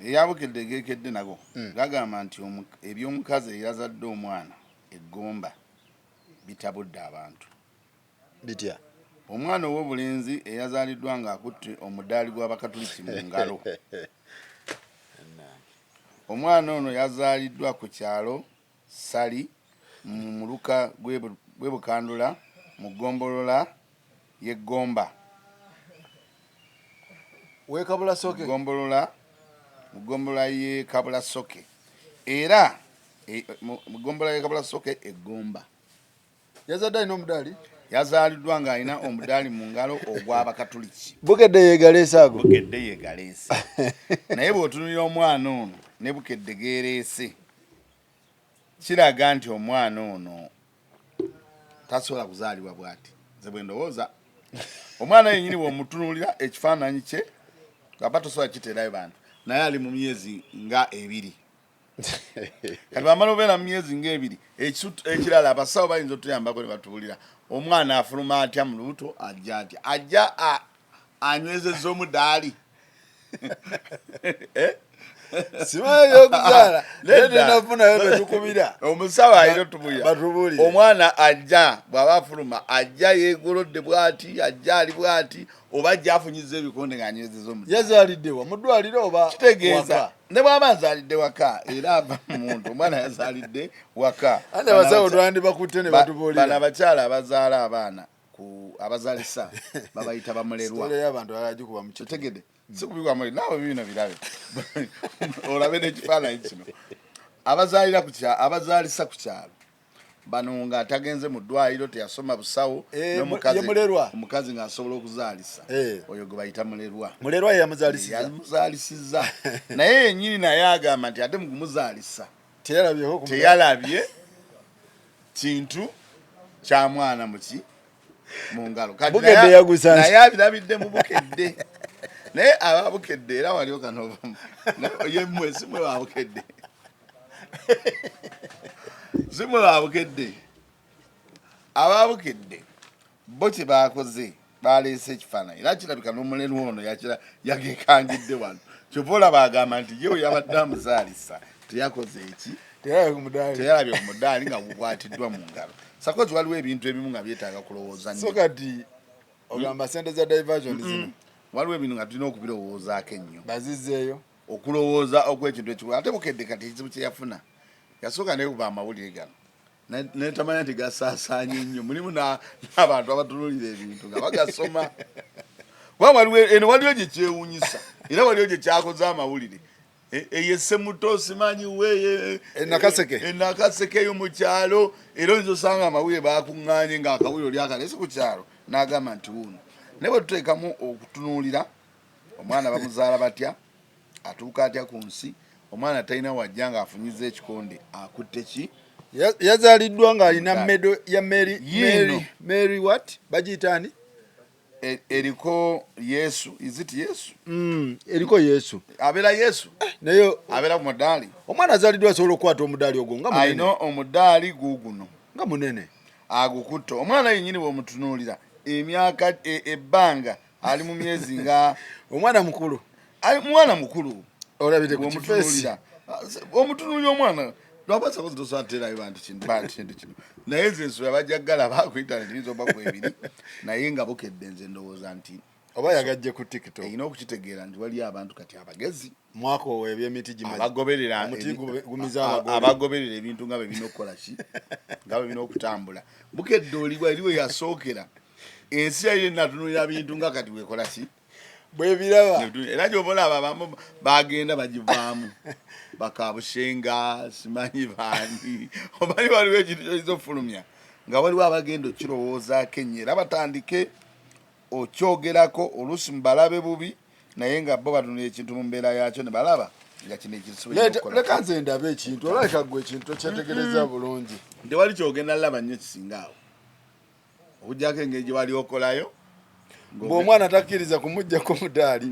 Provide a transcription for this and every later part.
eyabukedde gekedde nago gagamba nti ebyomukazi eyazadde omwana eggomba bitabudde abantu bitya omwana ow'obulenzi eyazaaliddwa ng'akutte omudaali gw'abakatuliki mu ngalo omwana ono yazaaliddwa ku kyalo Sali mu muluka gw'e Bukandula mu ggombolola y'Eggomba w'Ekabulasoke mu ggombolola y'e Kabulasoke era mu ggombolola y'e Kabulasoke Eggomba yazadde alina omudaali yazaaliddwa ng'alina omudaali mu ngalo ogw'abakatuliki bukedde yeegaleese ago bukedde yeegaleese naye bw'otunulira omwana ono ne bukedde geereese kiraga nti omwana ono tasobola kuzaalibwa bw'ati nze bwe ndowooza omwana yennyini bw'omutunuulira ekifaananyi kye aba tosobola kiteerayo bantu naye ali mu myezi nga 2 kati bamala obeera mu myezi nga 2 ekirala abasawo bayinza otuyambako ne batubuulira omwana afuluma atya mu lubuto ajja atya ajja anywezezza omudaali simanyi okuzaala nenafunayo tetukubira omusawo alina otubuulira omwana ajja bw'aba afuluma ajja yeegolodde bw'ati ajja ali bw'ati oba ajja afunyizza ebikonde ng'anywezezza omudaali yazaaliddewa mu ddwaliro oba kitegeeza ne bw'aba azaalidde waka era ava mu muntu omwana yazaalidde waka ate abasawo twandibakutte ne batubuulira bano abakyala abazaala abaana abazaalisa babayita bamulerwa abantu balagikuba mu kitegedde sikubikwa muli naawe bibino birabe olabe n'ekifaananyi kino abazaalisa ku kyalo bano ng'atagenze mu ddwaliro teyasoma busawo omukazi ng'asobola okuzaalisa oyo gwe bayita mulerwa yamuzaalisizza naye yennyini naye agamba nti ate mu kumuzaalisa teyalabye kintu kya mwana mu ngalo naye abirabidde mu bukedde naye ababukedde era waliwo kanovamu yemmwe simwe babukedde ababukedde bo kye bakoze baleese ekifaananyi era kirabika n'omulerwa ono yagekangidde wano kyova olaba agamba nti yewe yabadde amuzaalisa teyakoze eki teyalabye ku mudaali nga bukwatiddwa mu ngalo sakozi waliwo ebintu ebimu nga byetaaga kulowooza so kati ogamba sente za diversion zino waliwo ebintu nga tulina okubirowoozaako ennyo bazizzeeyo okulowooza okwekintu ekikulu ate bukedde kati ekizibu kye yafuna yasooka naye kuba amawulire gano netamanya nti gasaasaanya ennyo mulimu n'abantu abatunuulira ebintu nga bagasoma eno waliwo gye kyewuunyisa era waliwo gye kyakoze amawulire eyesse muto simanyi we enakaseke eyo mu kyalo era oyinza osanga amawulire bakuŋŋaanye ng'akawulire oli akalesi ku kyalo n'agamba nti wuuno naye bwe tuteekamu okutunuulira omwana bamuzaala batya atuuka atya ku nsi omwana talina wajja ng'afunyiza ekikonde akutte ki yazaaliddwa ng'alina medo ya Mary what bagiyitaani eriko Yesu iziti Yesu eriko Yesu abeera Yesu naye abeera ku mudaali omwana azaaliddwa asobola okukwata omudaali ogwo nga munene alina omudaali guguno nga munene agukutte omwana yennyini bw'omutunuulira emyaka ebbanga ali mu myezi nga omwana mukulu olabire ku kifeesi omutunuulira omwana lwabasa kozi tosobola teerayo bantu kintu kino naye nze ensula bajaggala bakuyita netiyinza oba kwebiri naye nga bukedde nze ndowooza nti oba yagajje ku TikTok erina okukitegeera nti waliyo abantu kati abagezi mwaka owo ebyemiti abagoberera ebintu nga bebina okukola ki nga bebina okutambula bukedde oliwa eriwe yasookera ensi yali natunulira bintu nga kati wekola ki bwebiraba era gyobalaba abamu bagenda bagivaamu bakabushenga simanyi baani omanyi waliwo ekintu kyoyinza okufulumya nga waliwo abagenda okirowoozaako ennyo era batandike okyogerako oluusi mubalabe bubi naye nga bo batunula ekintu mu mbeera yakyo ne balaba nga kino leka nze ndaba ekintu olabika gwe ekintu okyetegereza bulungi tewali kyogenda laba nnyo kisinga awo okuggyako engeri gye wali okolayo ng'omwana takkiriza kumuggyako mudaali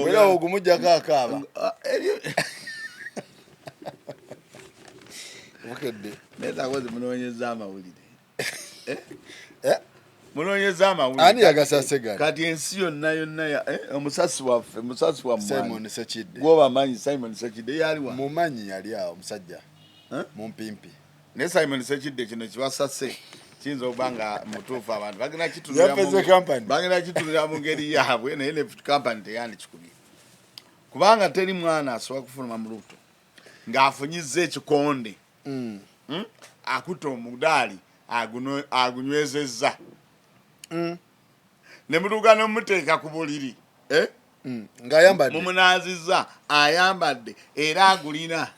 era ogumugyako akaaba bukedde naye takozi munoonyeza amawulire munoonyeza amawulire ani yagasase gani kati ensi yonna omusasi waffe wa Simon Sekidde gwobamanyi Simon Sekidde yaliwa mumanyi yali awo omusajja mumpimpi ne Simon Sekidde kino kiwasase kiyinza okuba nga mutuufu abantu bagenda kitulira mu ngeri yaabwe naye ne kampani teyandikikubye kubanga teri mwana asobola kufuluma mu lubuto ng'afunyizza ekikonde akuta omudaali agunywezezza ne mutuuka n'omuteeka ku buliri ng'ayambadde mumunaazizza ayambadde era agulina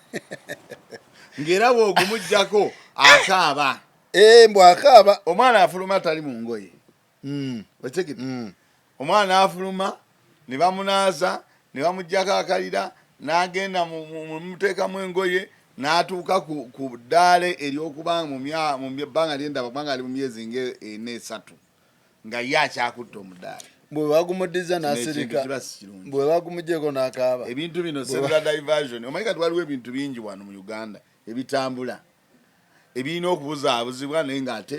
ng'era bw'ogumugyako akaaba mbw'akaaba omwana afuluma tali mu ngoye wetekiti omwana afuluma ne bamunaaza ne bamuggyako akalira n'agenda muteekamu engoye n'atuuka ku ddaala ery'okuba mu bbanga ly'endaba kubanga ali mu myezi ng'ena-esatu nga ye akyakutta omudaala bwe bagumuddiza n'asirika bwe bagumugyeko n'akaaba ebintu bino cellular diversion omanyi kati waliwo ebintu bingi wano mu Uganda ebitambula ebirina okubuzaabuzibwa naye ng'ate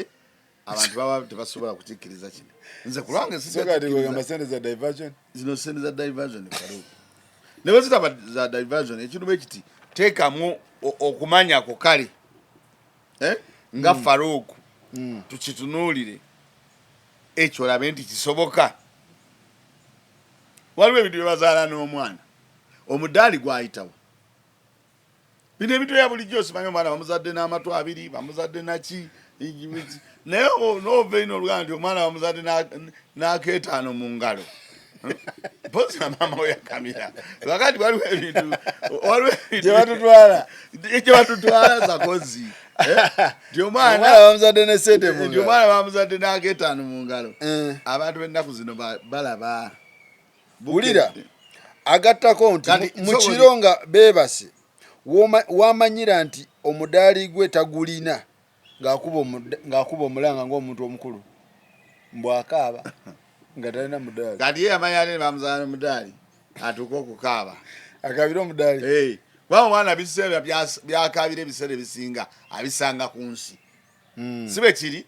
abantu baba tebasobola kukikkiriza kino nze kulwange zino sente za diversion kalubu ne bwe zitaba za diversion ekintu bwe kiti teekamu okumanya ku kale nga Faruku tukitunuulire ekyo olabe nti kisoboka waliwo ebintu bye bazaala n'omwana omudaali gwayitawo bino ebintu bya bulijjo osimanyi omwana bamuzadde n'amatu 2 bamuzadde naki naye n'ova ino oluganda nti omwana bamuzadde n'akeetaano mu ngalo mpozi na maama we yakamira kakati waliwo ebintu gye batutwala sakozi nti omwana bamuzadde n'esente mu ngalo nti omwana bamuzadde n'akeetaano mu ngalo abantu b'ennaku zino balaba bulira agattako nti mu kiro nga beebase wamanyira nti omudaali gwe tagulina ng'akuba omulanga ng'omuntu omukulu mbw'akaaba nga talina mudaali kati ye yamanya ate ne bamuzaala n'omudaali atuuka okukaaba akabira omudaali kuba omwana biseera byakaabira ebiseera ebisinga abisanga ku nsi si bwe kiri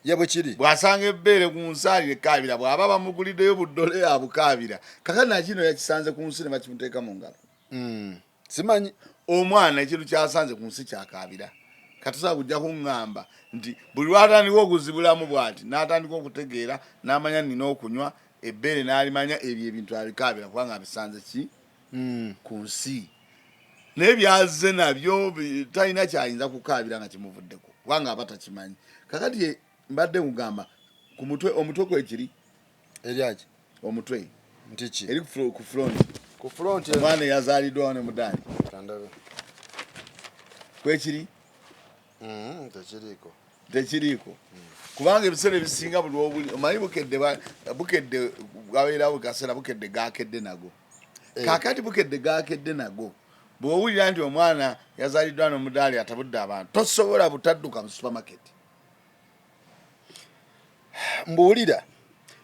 ye bwe kiri bw'asanga ebbeere ku nsi alirekaabira bw'aba bamuguliddeyo buddole abukaabira kakati nakino yakisanze ku nsi ne bakimuteeka mu ngalo simanyi omwana ekintu kyasanze ku nsi kyakaabira katusobola kujja kuŋŋamba nti buli lwatandika okuzibulamu bw'ati n'atandika okutegeera n'amanya nina okunywa ebbeere n'alimanya ebyo ebintu abikaabira kubanga abisanze ki ku nsi naye byazze nabyo talina kyayinza kukaabira nga kimuvuddeko kubanga aba takimanyi kakati mbadde kugamba ku mutwe omutwe kwekiri eryaki omutwe ntiki eri ku front omwana eyazaaliddwawo ne mudaali kwekiri tekiriiko kubanga ebiseera ebisinga buli obuli omanyi bukedde gabeerawo kaseera bukedde gakedde nago kakati bukedde gakedde nago bw'owulira nti omwana yazaaliddwa n'omudaali atabudde abantu tosobola butadduka mu supermarket mbuwulira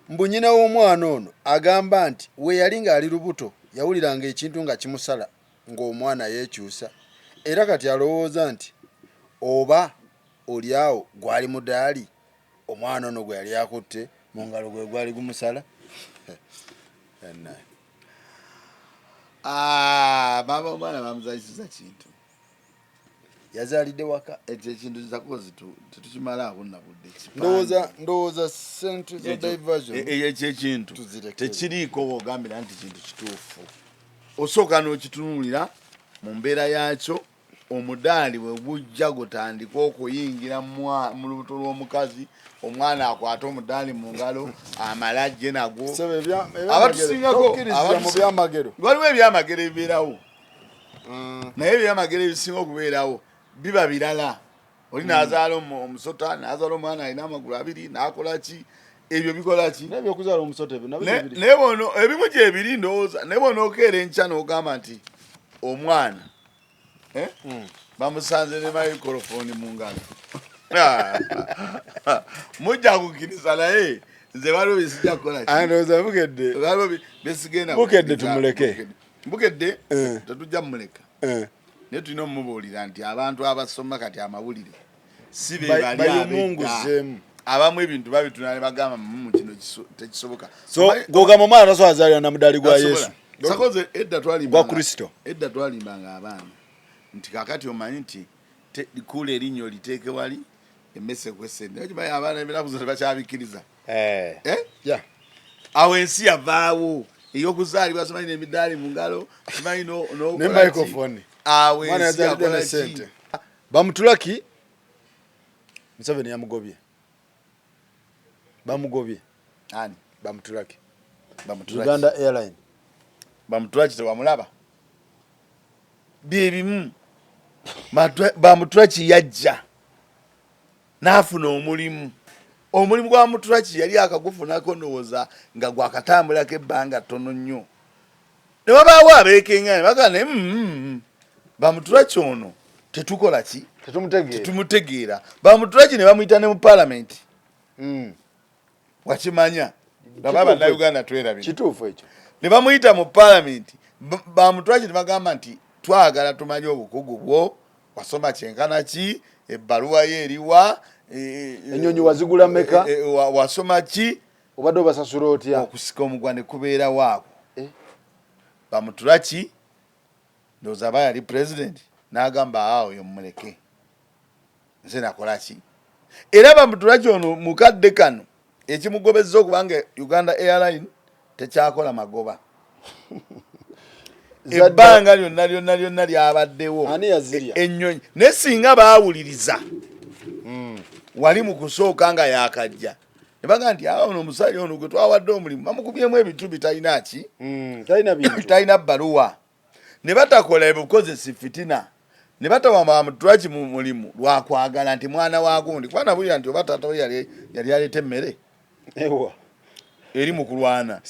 mbu nnyina w'omwana ono agamba nti we yali ng'ali lubuto yawuliranga ekintu nga kimusala ng'omwana yeekyusa era kati alowooza nti oba oli awo gwali mudaali omwana ono gwe yali akutte mu ngalo gwe gwali gumusala baba omwana bamuzaalisiza kintu yazaalidde waka ekyo ekintu kizakozi tetukimala abonna budde ndowooza sente za diversion ekyo ekintu tekiriiko bw'ogambira nti kintu kituufu osooka n'okitunuulira mu mbeera yakyo omudaali bwe bujja gutandika okuyingira mu lubuto lw'omukazi omwana akwata omudaali mu ngalo amalajje nagwo abatusingako waliwo ebyamagero ebibeerawo naye ebyamagero ebisinga okubeerawo biba birala oli n'azaala omusota n'azaala omwana alina amagulu 2 n'akola ki ebyo bikola ki n'ebyokuzaala omusota naye bono ebimu gyebiri ndowooza naye bona okeera enkya n'ogamba nti omwana bamusanze ne microphone mu ngalo mujja kukkiriza naye nze waliwo besijja kukola ndowooza bukedde waliwo besigenda bukedde tumuleke bukedde tetujja mumuleka naye tulina omumubuulira nti abantu abasoma kati amawulire si be bali bayomunguzeemu abamu ebintu babitunale bagamba mu kino tekisoboka. So gogamba omwana tasobola azaalira na mudaali gwa Yesu. Sakoze edda gwa Kristo. Edda twalimbanga abaana nti kakati omanyi nti kula erinnya oliteeke wali emmese kwesende okimanyi abaana ebiraku zonna bakyabikiriza. Awo ensi yavaawo ey'okuzaalibwa simanyi n'emidaali mu ngalo simanyi ne microphone. Awo ensi yakola ki? Bamutulaki Museveni yamugobye. Ani? Bamutulaki. Bamutulaki. Uganda Airline. Bamutulaki tewamulaba? Byebimu. Bamutulaki yajja n'afuna omulimu. Omulimu gwa Mutulaki yali akagufunako ndowooza nga gwakatambulako ebbanga ttono nnyo. Ne wabaawo abeekengaane bagamba Bamutulaki ono tetukola ki? Tetumutegeera. Bamutulaki ne bamuyita ne mu paalamenti. Wakimanya baba bannayuganda twerabira. Kituufu ekyo. Ne bamuyita mu paalamenti. Bamutulaki ne bagamba nti twagala tumanye obukugu bwo, wasoma kyenkana ki, ebbaluwa ye eriwa, ennyonyi wazigula mmeka, wasoma ki, obadde obasasula otya. Okusika omugwa ne kubeera waako. Bamutulaki ndowooza aba yali president n'agamba awo oyo mumuleke nze nakola ki. Era Bamutulaki ono mukadde kano ekimugobezza okubanga Uganda Airline tekyakola magoba. Ebbanga lyonna lyabaddewo ennyonyi naye singa baawuliriza wali mu kusooka nga yakajja ne baga nti ono omusajja ono gwe twawadde omulimu bamukubyemu ebitu bitalina ki, talina bbaluwa, ne batakola bukozesi fitina, ne batawa Bamutulaki mu mulimu lwakwagala nti mwana wa gundi kuba nabulira nti oba taata we yali aleeta emmere eri mu kulwana.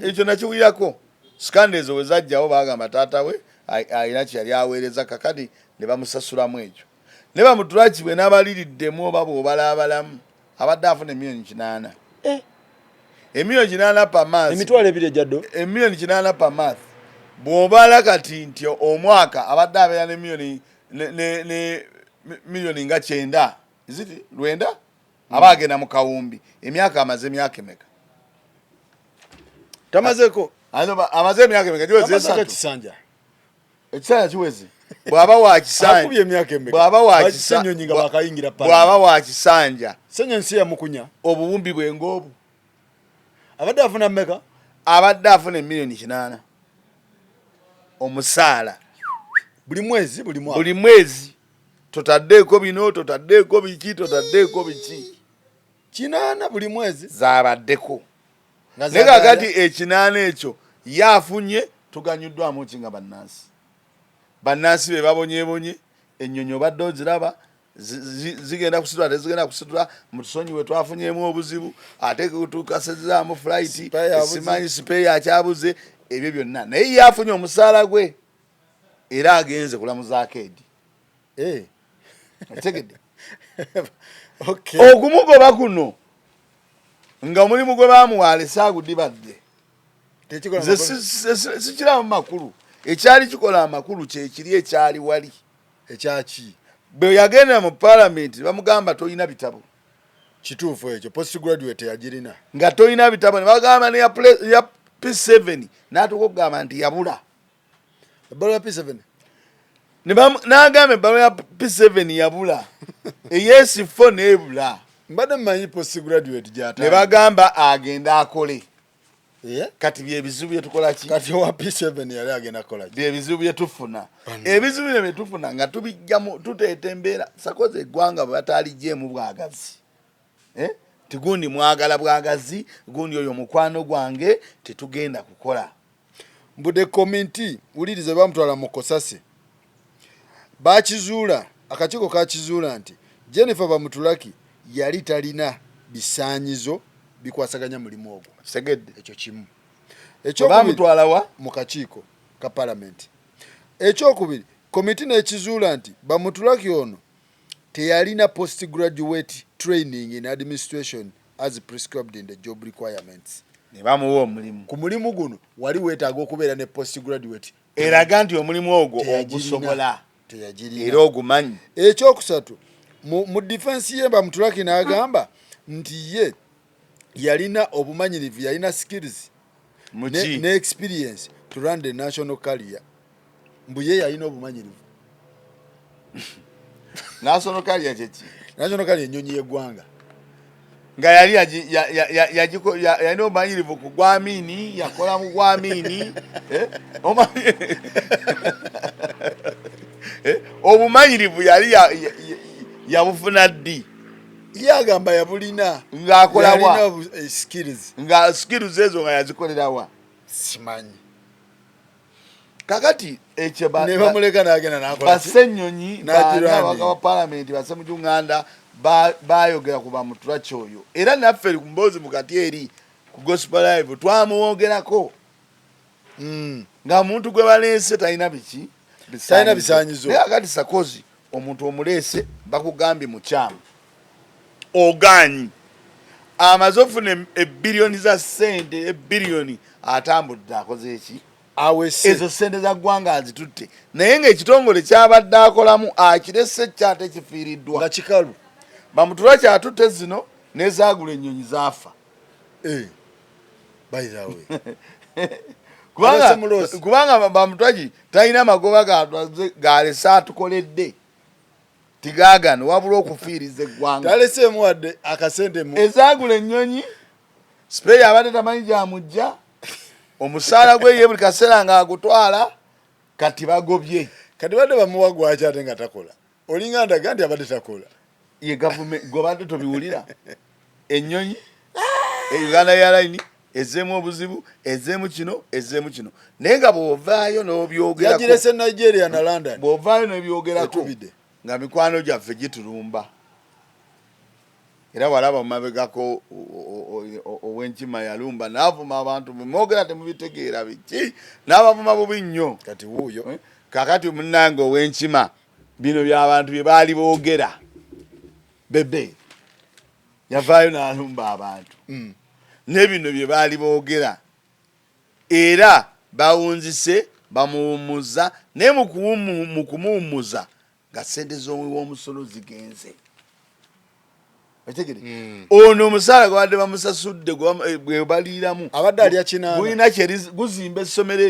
Ekyo nakiwulirako. Scandals we zajjawo bagamba taata we alina kye yali aweereza kakati ne bamusasulamu ekyo. Ne Bamutulaki bwe n'abaliiriddemu oba bw'obalaabalamu abadde afuna emiliyoni 8. Emiliyoni 8 per month. Emitwalo 2 ejjaddo. Emiliyoni 8 per month. Bw'obala kati nti omwaka abadde abeera ne miliyoni nga 9. Iziti 9? Aba agenda mu kawumbi. Emyaka amaze emyaka emeka? Tamazeko. Amaze emyaka emeka? Kiweze 3. Kisanja. Ekisanja kiweze. Bw'aba wa kisanja. Akubye emyaka emeka. Bw'aba wa kisanja. Ennyonyi nga bakayingira pale. Bw'aba wa kisanja. Senya nsi ya mukunya. Obuwumbi bw'engoobu. Abadde afuna mmeka? Abadde afuna emiliyoni 8. Omusaala. Buli mwezi buli mwaka. Buli mwezi. Totaddeeko bino, totaddeeko biki, totaddeeko biki. 8 buli mwezi. Zaabaddeko. Ne kakati 8 ekyo yafunye tuganyuddwamu ki nga bannansi. Bannansi be babonyebonye ennyonyi obadde oziraba zigenda kusitula tezigenda kusitula mutusonyiwe twafunyemu obuzibu ate tukasezaamu flight simanyi sipeya akyabuze ebyo byonna naye yafunye omusaala gwe era agenze kulamuzaako edi. Otegedde? Okumugoba kuno nga omulimu gwe bamuwaale saagudibadde sikiramu makulu. Ekyali kikola amakulu kyekiri ekyali wali ekyaki bwe yagenda mu paalamenti bamugamba toyina bitabo. Kituufu ekyo. Post graduate yagirina nga toyina bitabo ne bagamba ne ya P7 n'atuuka okugamba nti yabula ebbaluwa ya P7 n'agamba ebbaluwa ya P7 yabula ey'S4 n'ebula. Mbadde mmanyi post graduate gy'ataano ne bagamba agenda akole. Kati byebizibu bye tukola ki? Kati owa P7 yali agenda kola ki? Byebizibu bye tufuna. Ebizibu bye tufuna nga tubijjamu tuteeta embeera sakoze eggwanga bwe bataalijjeemu bwagazi. Tigundi mwagala bwagazi, gundi oyo mukwano gwange tetugenda kukola. Mbudde komenti wulirize bamutwala mu Kosase. Bakizuula, akakiiko kakizuula nti Jennifer Bamutulaki yali talina bisaanyizo bikwasaganya mulimu ogwo. Segedde ekyo kimu. Bamutwala wa? Mu kakiiko ka paalamenti. Ekyokubiri, komiti n'ekizuula nti Bamutulaki ono teyalina postgraduate training in administration as prescribed in the job requirements. Ne bamuwa omulimu. Ku mulimu guno wali weetaaga okubeera ne postgraduate. Eraga nti omulimu ogwo ogusobola. Teyagirina. Era ogumanyi. Ekyokusatu, mu defense ye Bamutulaki n'agamba nti ye yalina obumanyirivu, yalina skills ne experience to run the national career. Mbu ye yalina obumanyirivu. National career chechi. National career ennyonyi y'eggwanga. Nga yali yalina obumanyirivu ku Gwamini, yakola mu Gwamini. Obumanyirivu yali yabufuna ddi. Yagamba yabulina ng'akola wa skills. Nga skills ezo nga yazikolera wa. Simanyi. Kakati ekyo ne bamuleka n'agenda n'akola Bassenyonyi n'abaka ba parliament Bassemujunganda bayogera ku Bamutula Kyoyo. Era naffe ku Mboozi mukati eri ku Gospel Live twamuwogerako. Nga muntu gwe baleese talina biki talina bisaanyizo. Naye akati Sakozi omuntu omuleese bakugambye mu kyamu oganyi amaze ofuna ebbiliyoni za ssente ebbiliyoni atambudde akoze eki awese ezo ssente za ggwanga azitutte naye ng'ekitongole kyabadde akolamu akirese kyate kifiiriddwa nga kikalu. Bamutula kyatutte zino n'ezaagula ennyonyi zaafa. By the way. kubanga Bamutula talina magoba galese atukoledde tigagano wabula okufiiriza eggwanga. Taleseemu wadde akasente mu ezaagula ennyonyi sipeeyi abadde tamanyi gyamujja omusaala gwe ye buli kaseera ng'agutwala kati bagobye. Kati badde bamuwa gwaki ate nga takola. Olinga ndaga nti abadde takola. Ye gavumenti gwe badde tobiwulira. Ennyonyi Uganda Airlines ezeemu obuzibu ezeemu kino naye nga bw'ovaayo n'obyogerako yagirese Nigeria na London. Bw'ovaayo n'ebyogerako nga mikwano gyaffe gitulumba. Era walaba mumabegako Ow'Enkima yalumba n'avuma abantu mwogera temubitegeera biki n'abavuma bubi nnyo. Kati wuuyo kakati munnange Ow'Enkima bino by'abantu bye baali boogera bebe yavaayo n'alumba abantu ne bino bye baali boogera era bawunzise bamuwummuza naye mu kumuwummuza nga ssente z'omusolo zigenze. Ono omusaala gwe badde bamusasudde gwe baliiramu abadde alya kinaana gulina guzimba essomero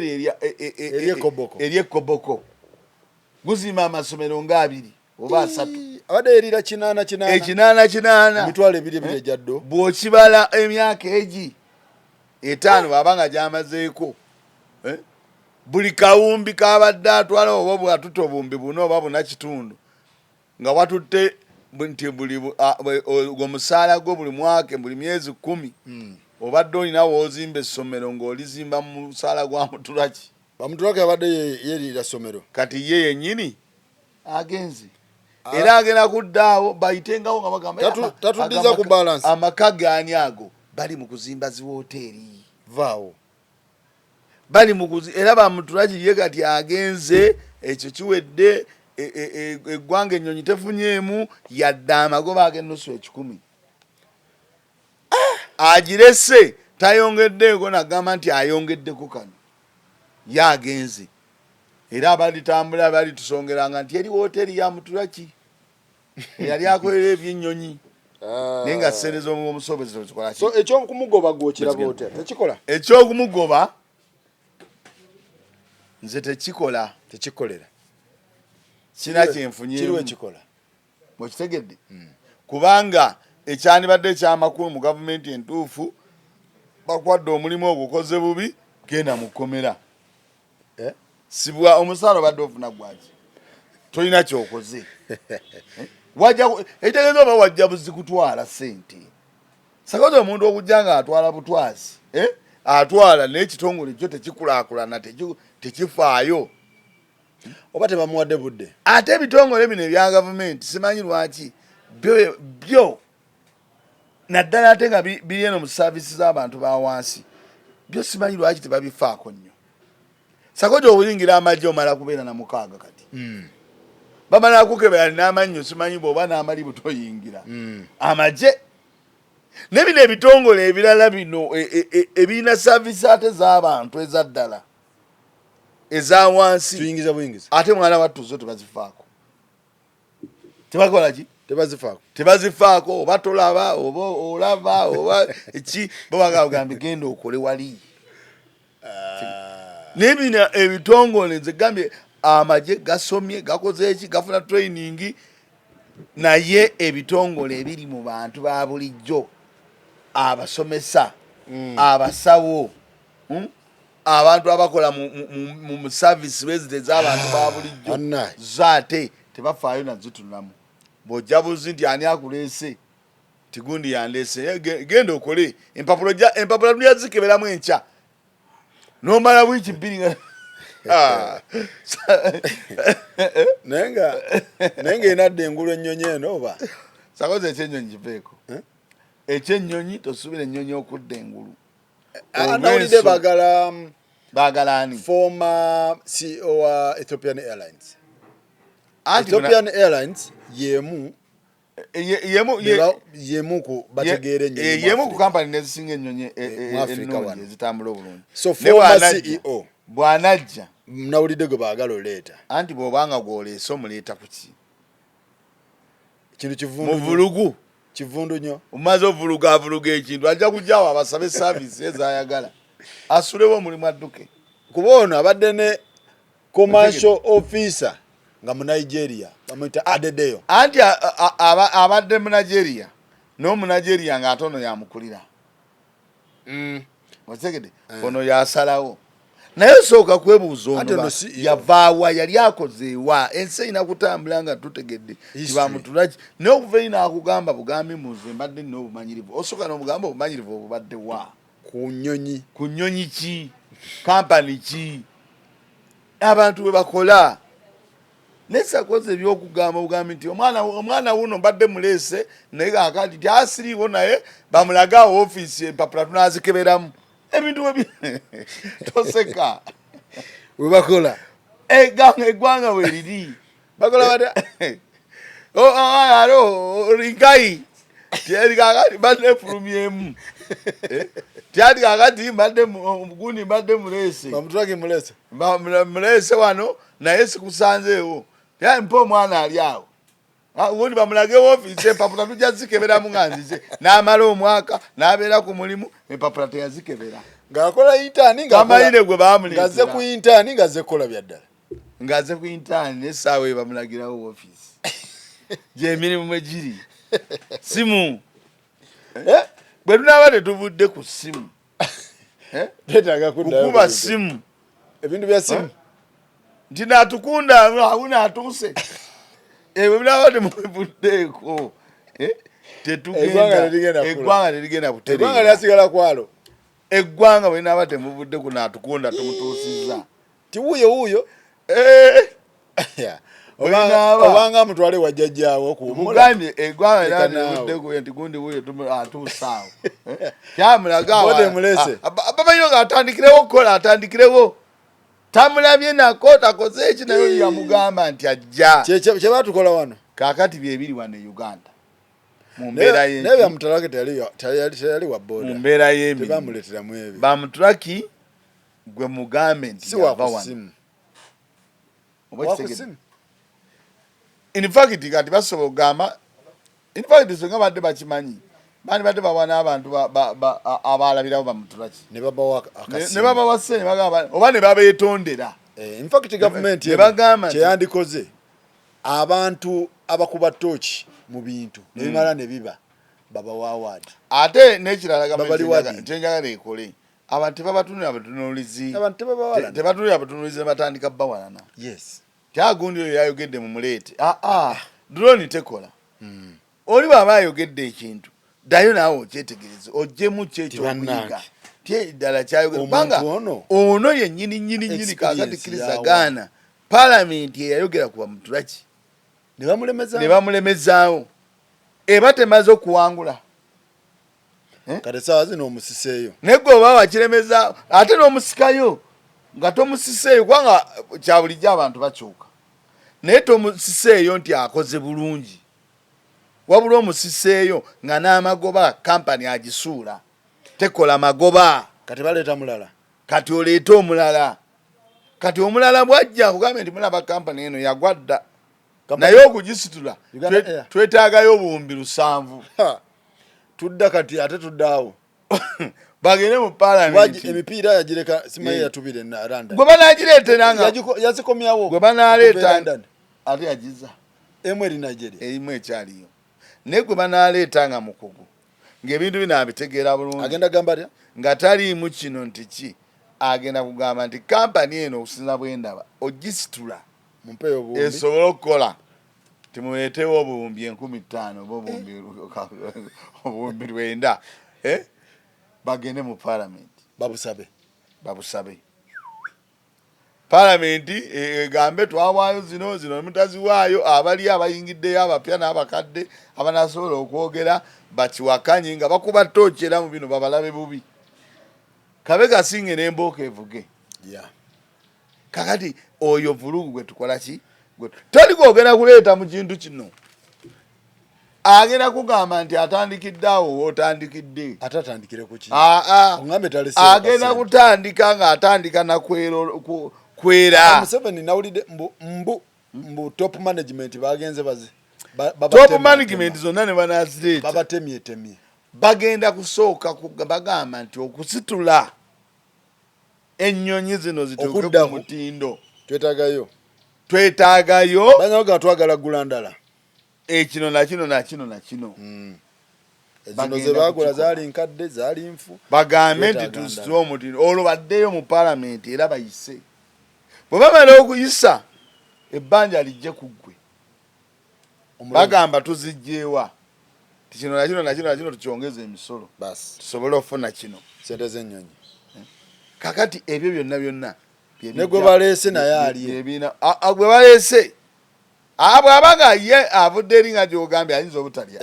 ery'Ekoboko guzimba amasomero ng'abiri oba 3 abadde yerira kinaana emitwalo 2 ejjaddo bw'okibala emyaka egi 5 baba nga gyamazeeko buli kawumbi kabadde atwala oba bwatutte obumbi buno oba buna kitundu nga watutte nti buli omusaala gwo buli mwaka buli myezi 10 obadde olina woozimba essomero ng'olizimba mu musaala gwa Mutula ki. Bamutulako yabadde yerira ssomero kati ye yennyini agenze era agenda kuddaawo bayitengawo nga bagamba tatuddiza ku balance. Amaka gaani ago bali mu kuzimba ziwooteeri vaawo bali mu era Bamutula ye kati agenze ekyo kiwedde eggwanga ennyonyi tefunyeemu yadde amagoba ag'ennusu 10 agirese tayongeddeeko nagamba nti ayongeddeko kano yagenze era abalitambula balitusongeranga nti eri wooteeri ya Mutula ki yali akolera eby'ennyonyi naye nga ssente z'omusobozi tezikola ki. So ekyokumugoba gw'okiraba otya tekikola ekyokumugoba nze tekikolera kina kyenfunyeemu ekikola mwekitegedde kubanga ekyandibadde ekyamakulu mu gavumenti entuufu bakwadde omulimu ogukoze bubi genda mu kkomera sibwa omusaala obadde ofuna gwaki tolina kyokoze ekitegeeza oba wajja buzi kutwala ssente sakoze omuntu okujja nga atwala butwazi atwala n'ekitongole kyo tekikulaakulana tekifaayo oba tebamuwadde budde. Ate ebitongole bino ebya gavumenti simanyi lwaki byo naddala ate nga biri eno mu saavisi z'abantu ba wansi byo simanyi lwaki tebabifaako nnyo. Sakoja obuyingira amagye omala kubeera na 6 kati bamala kukebera n'amannyo simanyi bw'oba n'amali butoyingira amagye nebino ebitongole ebirala bino ebirina saavisi ate z'abantu ezaddala eza wansi tuyingiza buyingiza ate mwana wattu zo tebazifaako tebakola ki tebazifaako oba tolaba oba olaba oba eki bo bagamba genda okole wali n'ebina ebitongole nze gambye amagye gasomye gakoze eki gafuna training naye ebitongole ebiri mu bantu ba bulijjo abasomesa abasawo abantu abakola mu service residence abantu ba bulijjo zaate tebafaayo nazitunulamu bw'ojja buzi nti ani akuleese tigundi yandeese genda okole empapula lyazikeberamu enkya nomala wiiki bbiri nga naye enadde engulu ennyonyi eno oba sakoze ekyenyonyi kiveeko ekyenyonyi tosuubira ennyonyi okudda engulu nawulidde baagala ani former CEO wa Ethiopian Airlines. Ethiopian Airlines yemu ku bategeere nnyo yemu ku kampani nezisinga ennyonyi ennungi ezitambula obulungi. So former CEO bw'anajja nawulidde gwe baagala oleeta anti bw'obanga gw'oleese omuleeta ku ki kintu kivundu kivundu nnyo omaze ovuluga ekintu ajja kujjawo abasabe saavisi ezayagala asulewo omulimu adduke kuba ono abadde ne commercial officer nga mu Nigeria bamuyita Adedeyo anti abadde mu Nigeria n'omunigeria ng'ate ono yamukulira otegedde ono yasalawo naye sooka kwebuuza ono yavaawa yali akozeewa ensi erina kutambula nga tutegedde tibamutulaki naye okuva eri n'akugamba bugambi muze mbadde nina obumanyirivu osooka n'omugamba obumanyirivu obubadde wa ku nnyonyi ki kampani ki abantu bwe bakola nesakoze ebyokugamba obugambi nti omwana wuno mbadde muleese naye kakati ti asiriiwo naye bamulagawo ofiisi empapula tunazikeberamu ebintu webi toseka webakola eggwanga weriri bakola bata alo rinkai tieri kakati mbadde efulumyemu tiati kakati mbadde gundi mbadde muleese bamutulage muleese wano naye sikusanzeewo ya mpa omwana ali awo ubundi bamulagewo ofiisi empapula tujja zikeberamu nga nzize n'amala omwaka n'abeera ku mulimu empapula teyazikebera ng'akola intaani kamayire gwe bamuleetera ngazze ku intaani ngazze kukola byaddala ngazze ku intaani n'essaawa eyo bamulagirawo ofiisi gy'emirimu mwe giri simu bwe tunaaba tetuvudde ku simu kukuba simu ebintu bya simu nti natukunda awuna atuuse ebyo binaba temuvuddeeko tetugenda eggwanga terigenda eggwanga lyasigala kwalo eggwanga bwe linaba temuvudde ku natukunda tumutuusizza ti wuuyo obanga mutwale wajjajjaawo mugambye eggwanga linaba temuvuddeku nti gundi wuuyo atuusaawo kyamulagawo bamanyiwo nga atandikirewo okukola atandikirewo tamulabye nako takoze eki naye yamugamba nti ajja kye batukola wano kakati byebiri wano e Uganda mu mbeera naye bamutalake teyali wa boda mu mbeera y'emirimu tebamuleeteramu ebyo bamutulaki gwe mugambe nti si wakusimu in fact kati basobola okugamba in fact songa badde bakimanyi bani badde bawa n'abantu abalabirawo bamutulaki ne babawa ssente ne bagamba oba ne babeetondera in fact government kyeyandikoze abantu abakuba tooki mu bintu nebimala ne biba babawa award ate n'ekirala kyenjagala ekole abantu tebabatunulira abatunulizi ne batandika bawalana kyagundi oyo yayogedde mu muleete drone tekola oli bw'aba ayogedde ekintu ddayo naawe okyetegereze ogyemu kyekyokuyiga ddala kyayogera ono yennyini kakati kirizagaana paalamenti eyayogera ku bamutulaki ne bamulemezaawo eba temaze okuwangula kati saawa zino omusiseeyo naye gwe oba wakiremezaawo ate n'omusikayo nga tomusiseeyo kubanga kya bulijjo abantu bakyuka naye tomusiseeyo nti akoze bulungi wabula omusiseeyo nga n'amagoba kampani agisuula tekola magoba kati baleeta mulala kati oleeta omulala kati omulala bwajja kugambe nti mulaba kampani eno yagwadda naye okugisitula Uganda Air. twetaagayo obuwumbi 700 tudda kati ate tuddaawo bagende mu palamenti emipiira yagireka simanyi yatubire na London gwe banaagireeteranga yazikomyawo gwe banaaleeta ate yagiza emu eri Nigeria erimu ekyaliyo naye gwe banaaleetanga mukugu ng'ebintu bino abitegeera bulungi agenda gamba atya nga taliimu kino nti ki agenda kugamba nti kampani eno okusinza bwendaba ogisitula mumpeyo obuwumbi esobole okukola timuleetewo obuwumbi 15,000 oba obuwumbi 9 bagende mu palamenti babusabe palamenti egambe twawaayo zino mutaziwaayo abali abayingiddeyo abapya n'abakadde abanasobola okwogera bakiwakanye nga bakuba ttooki era mu bino babalabe bubi kabe kasinge n'embooka evuge kakati oyo vulugu gwe tukola ki toli kwogera kuleeta mu kintu kino agenda kugamba nti atandikidde awo wootandikidde ate atandikire ku ki agenda kutandika ng'atandika nakwera Museveni nawulidde mbu top management bagenze baze top management zonna ne banazireeta babatemyetemye bagenda kusooka bagamba nti okusitula ennyonyi zino zituuke ku mutindo twetaagayo banyaga twagala gula ndala ekino nakino zino ze bagula zaali nkadde zaali nfu bagambe nti tusitule omutindo olwo baddeyo mu palamenti era bayise bwe bamala okuyisa ebbanja lijje ku ggwe bagamba tuzijjeewa ti kino nakino tukyongeza emisolo tusobole okufuna kino sente z'ennyonyi kakati ebyo byonna ne gwe baleese naye ali gwe baleese bw'abanga ye avudde eri nga gy'ogambye ayinza obutalya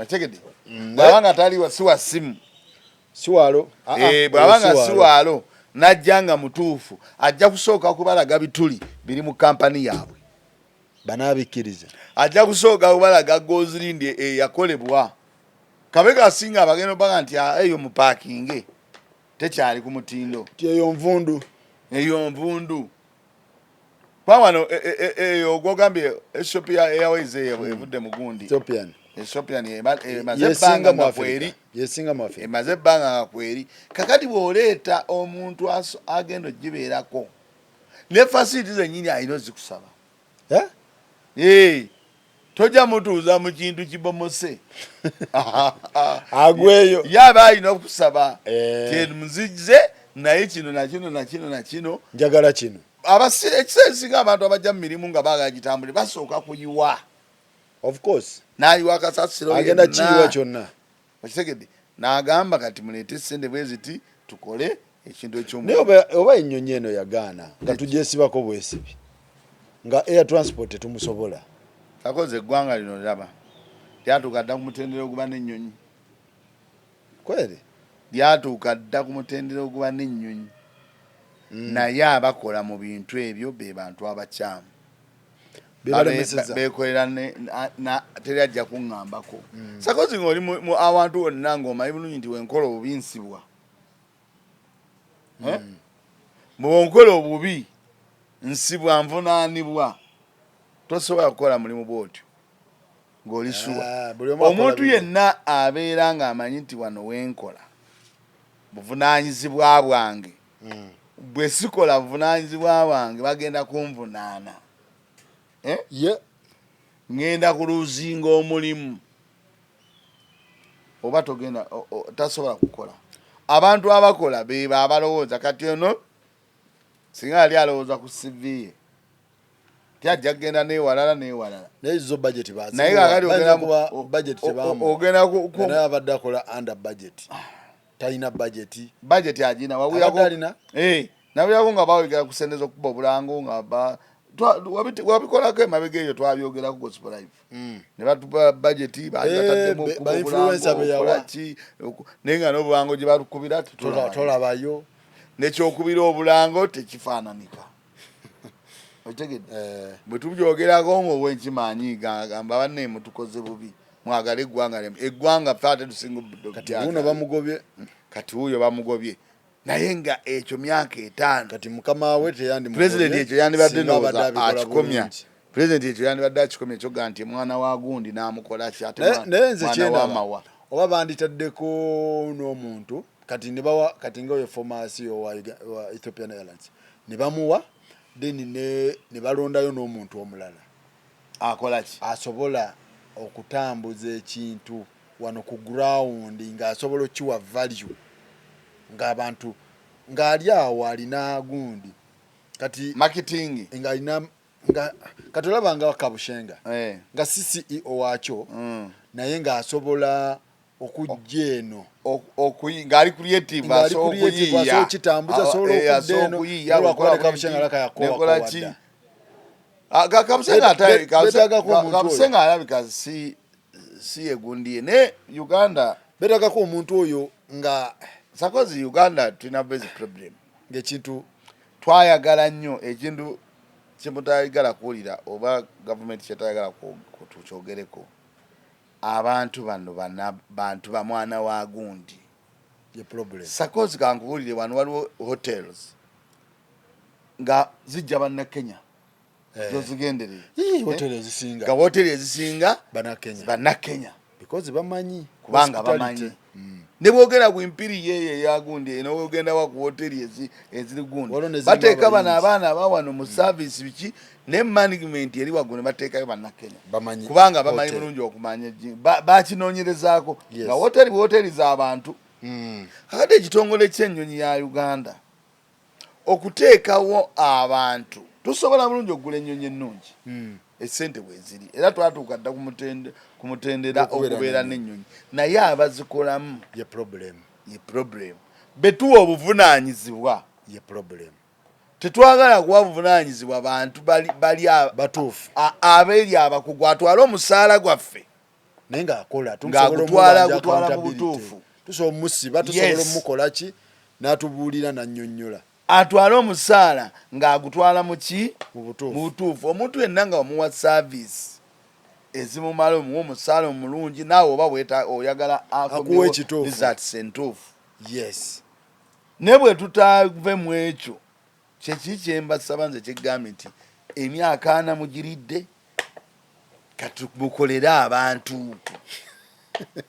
ategedde bw'abanga taliwa si wa ssimu siwaalo bw'abanga siwaalo najja nga mutuufu ajja kusooka kubalaga bituli biri mu kampani yaabwe banaabikkiriza ajja kusooka kubalaga gozirindi eyakolebwa kabe kasinga abagenda baga nti eyo mu paakinge tekyali ku mutindo eyo nvundu kwawano eyo ogwogambye Ethiopia Airways evudde mu gundi Ethiopian emaze ebbanga nga kweri emaze ebbanga nga kweri kakati bw'oleeta omuntu agenda ogibeerako ne facility zennyini alina ozikusaba tojja mutuuza mu kintu kibomose agweyo yaba alina okusaba muzize naye kino nakino njagala kino ekiseera ekisinga abantu abajja mu mirimu nga baagala gitambule basooka kuyiwa of course n'ayiwa akasasiro agenda kiyiwa kyonna okitegedde n'agamba kati muleete sente bwe ziti tukole ekintu ekyomu naye oba ennyonyi eno yagaana nga tugyesibako bwesibi nga air transport tumusobola akoze eggwanga lino liraba lyatuuka dda ku mutendera oguba n'ennyonyi kweri lyatuuka dda ku mutendera oguba n'ennyonyi naye abakola mu bintu ebyo be bantu abakyamu bekolera teri ajja kuŋŋambako sakozi ng'oli mu awantu wonna ng'omanyi bulungi nti wenkola obubi nsibwa bwonkola obubi nsibwa nvunaanibwa tosobola kukola mulimu bwotyo ng'olisuwa omuntu yenna abeera ng'amanyi nti wano wenkola buvunaanyizibwa bwange bwe sikola buvunaanyizibwa bwange bagenda kunvunaana ngenda ku luzinga omulimu oba togenda tasobola kukola abantu abakola beba abalowooza kati ono singa ali alowooza ku CV ye tyajja kgenda newalala naye zo budget naye kakati ogenda abadde akola under budget talina budget agina nabuyako nga bawegera ku sente z'okuba obulango nga wabikolako emabega eyo twabyogerako gospel life ne batupa budget batatdemukolaki naye nga n'obulango gye batukubira tolabayo nekyokubira obulango tekifaananika okitegedde bwe tubyogerako ngaobwenkimanyi gamba banne mutukoze bubi mwagala eggwanga fe ate tusinga bamugobye kati wuyo bamugobye naye nga ekyo myaka 5 kati mukama we president ekyo yandibadde noza akikomya president ekyo yandibadde akikomye ekyoga nti mwana wa gundi n'amukola ki ate naye nze mwana w'amawa oba banditaddeko n'omuntu kati ne bawa kati nga oyo former CEO wa Ethiopian Airlines ne bamuwa then ne balondayo n'omuntu omulala akola ki asobola okutambuza ekintu wano ku ground ng'asobola okiwa value ng'abantu ng'ali awo alina gundi kati marketing ng'alina nga katolaba nga Kabushenga nga CEO wakyo naye ng'asobola okujja eno ng'ali creative asobola kitambuza asobola okudda eno lwakuba Kabushenga laka yakola ki Kabusenga alabika si egundi ne Uganda betagako omuntu oyo nga sakozi Uganda tulina base problem ng'ekintu twayagala nnyo ekintu kyemutayagala kuwulira oba gavumenti kyetayagala kukyogereko abantu bano bantu ba mwana wa gundi ye problem sakozi kankuwulire wano waliwo hotels nga zijja bannakenya zozigendereye hoteli ezisinga nga hoteli ezisinga bannakenya because bamanyi kubanga bamanyi ne bwogera ku impiri yeye yagundi eno ogenda wa ku hoteli eziri gundi bateeka bana abaana abawano mu service biki ne management eri waggulu bateekayo bannakenya kubanga bamanyi bulungi okumanya bakinoonyerezaako nga hoteli z'abantu kakati ekitongole ky'ennyonyi ya Uganda okuteekawo abantu tusobola bulungi okugula ennyonyi ennungi esente bweziri era twatuuka dda ku mutendera okubeera n'ennyonyi naye abazikolamu ye problem betuwa obuvunaanyizibwa ye problem tetwagala kuwa buvunaanyizibwa bantu bali batuufu abeeri abakugu atwala omusaala gwaffe naye ng'akola ng'agutwala mu butuufu tusobola omusiba tusobola omukola ki n'atubuulira nannyonnyola atwala omusaala ng'agutwala mu butuufu omuntu yenna nga omuwa service ezimumala omuwa omusaala omulungi naawe oba oyagala akuwa ekituufu results entuufu yes ne bwe tutave mu ekyo kyeki kyembasaba nze kyegambye nti emyaka 4 mugiridde katubukolere abantu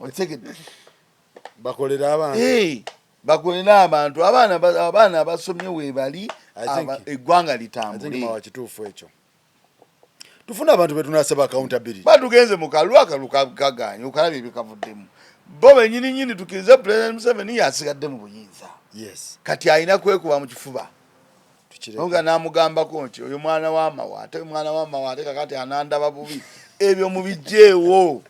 otegedde bakolera abantu bakolere abantu abaana abasomye weebali eggwanga litambule kituufu ekyo tufuna abantu betunasaba accountability batugenze mu kalwa kaganye okalaba ebikavuddemu bo benyininyini tukirize President Museveni yasigadde mu buyinza kati alina kwekuba mu kifuba nga namugambako nti oyo mwana w'amawa ate mwana w'amawa ate kakati anandaba bubi ebyo mubijjeewo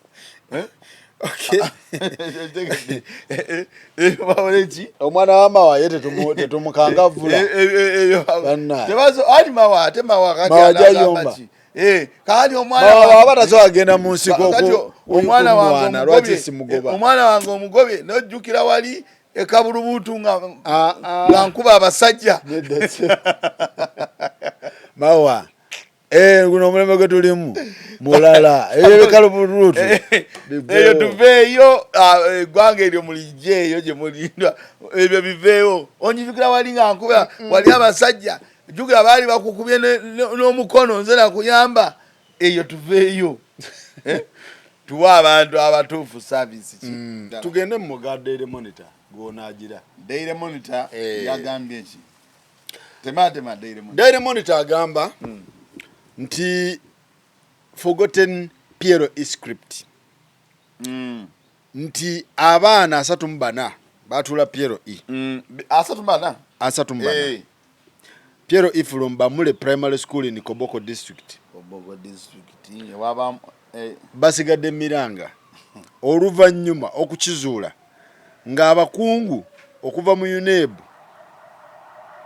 omwana w'amawa ye tetumukangavula abatasobola agenda mu nsiko omwana wange omugobye nojjukira wali ekabulubuutu nga nkuba abasajja mawa guno omulembe gwe tulimu mulala ebikaluburutu eyo tuveeyo eggwanga eryo mulijja eyo gye mulindwa ebyo biveewo onjijukira wali nga nkuba wali abasajja jjukira baali bakukubye n'omukono nze nakuyamba eyo tuveeyo tuwa abantu abatuufu service tugende mu Daily Monitor gonagira Daily Monitor yagambye eki tematema Daily Monitor agamba nti forgotten Piero script nti abaana 34 batula Piero asatumbana Piero from Bamule Primary School in Koboko District basigadde Miranga oluvannyuma okukizuula ng'abakungu okuva mu UNEB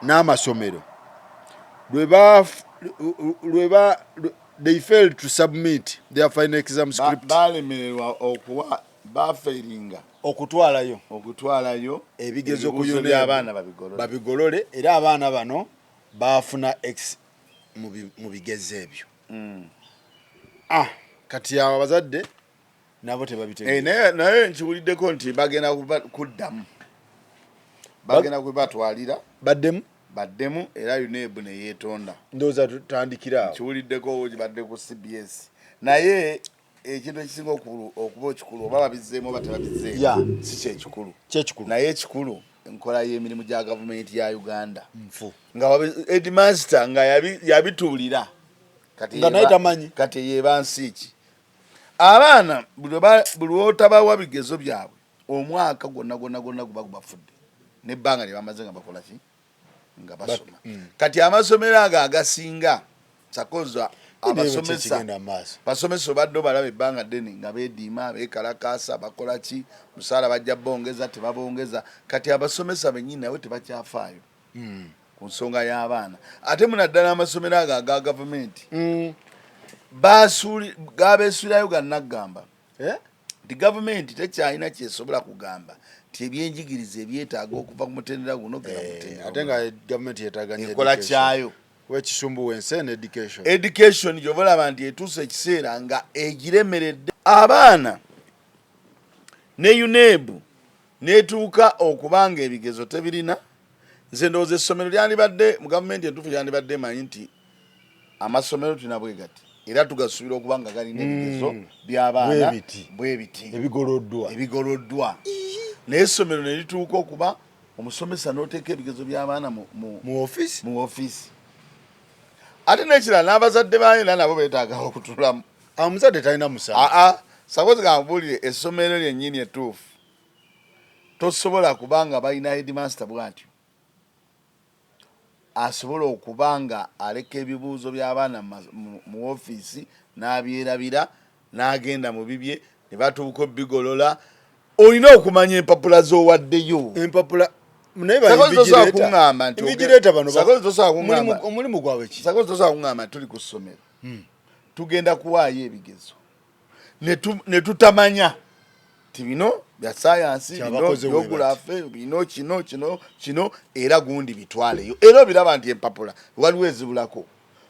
n'amasomero they failed to submit their final exam script balemererwa okuwa bafairinga okutwalayo ebigezo ku UNEB babigolole era abaana bano bafuna X mu bigezo ebyo kati awo abazadde nabo tebabitegeera naye nkiwuliddeko nti bagenda kuddamu bagenda kwebatwalira baddemu era UNEB ne yeetonda ndowooza tutandikira awo kiwuliddeko kibadde ku CBS naye ekintu ekisinga okuba ekikulu oba babizzeemu oba tebabizzeemu si kyekikulu naye ekikulu enkola y'emirimu gya gavumenti ya Uganda nfu nga headmaster nga yabituulira nga naye tamanyi kati yeba nsiiki abaana buli otabawa bigezo byabwe omwaka gwonna guba gubafudde nebbanga lyebamaze nga bakola ki nga basoma kati amasomero ago agasinga sakoza basomesa obadde obalaba ebbanga ddene nga beediima beekalakaasa bakola ki musaala bajja bongeza tebabongeza kati abasomesa bennyini nabo tebakyafaayo ku nsonga y'abaana ate munaddala amasomero ago aga gavumenti gabeesuulirayo gannagamba nti gavumenti tekyalina kyesobola kugamba ti ebyenjigiriza ebyetaaga okuva ku mutendera guno ate nga gavumenti yeetaganya ekola kyayo wekisumbu wense ne education gy'oba olaba nti etuusa ekiseera nga egiremeredde abaana ne UNEB neetuuka okuba nga ebigezo tebirina nze ndowooza essomero lyandibadde mu gavumenti entuufu lyandibadde manyi nti amasomero tulina bwe gati era tugasuubira okuba nga galina ebigezo by'abaana bwe biti ebigoloddwa naye essomero ne lituuka okuba omusomesa n'oteeka ebigezo by'abaana mu ofiisi ate n'ekirala n'abazadde bayo era nabo beetaaga okutulamu omuzadde talina musango sakozi kamubuulire essomero lyennyini ettuufu tosobola kubanga balina headmaster bw'atyo asobola okuba nga aleka ebibuuzo by'abaana mu ofiisi n'abyerabira n'agenda mu bibye ne batuuka obbigolola olina okumanya empapula z'owaddeyo empapula omulimu gwabwe ki sakozi tosobola kuŋŋamba tuli ku ssomero tugenda kuwaayo ebigezo ne tutamanya ti bino bya sayansi bino byogulafe bino kino era gundi bitwaleyo era obiraba nti empapula waliwo ezibulako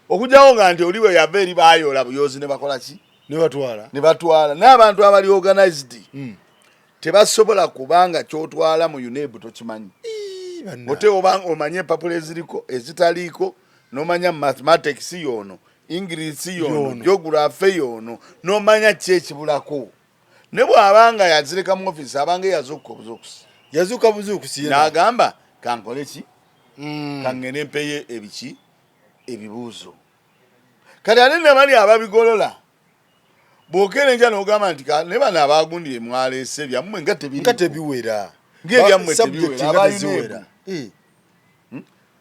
okugyawo nga nti oliwe yava eri baayoola buyoozi ne bakola ki ne batwala n'abantu abali organized tebasobola kubanga kyotwala mu UNEB tokimanyi ote obanga omanye empapula eziriko ezitaliiko n'omanya mathematics yoono English yoono geography yoono n'omanya ki ekibulako ne bw'abanga yazireka mu office abanga yazuuka buzuukusi n'agamba kankole ki kangene mpeye ebibuuzo kati ate ne bali ababigolola bw'okerenja n'ogamba nti ne bano abagundire mwaleese byammwe nga tebiwera ng'ebyammwe tebiwera aba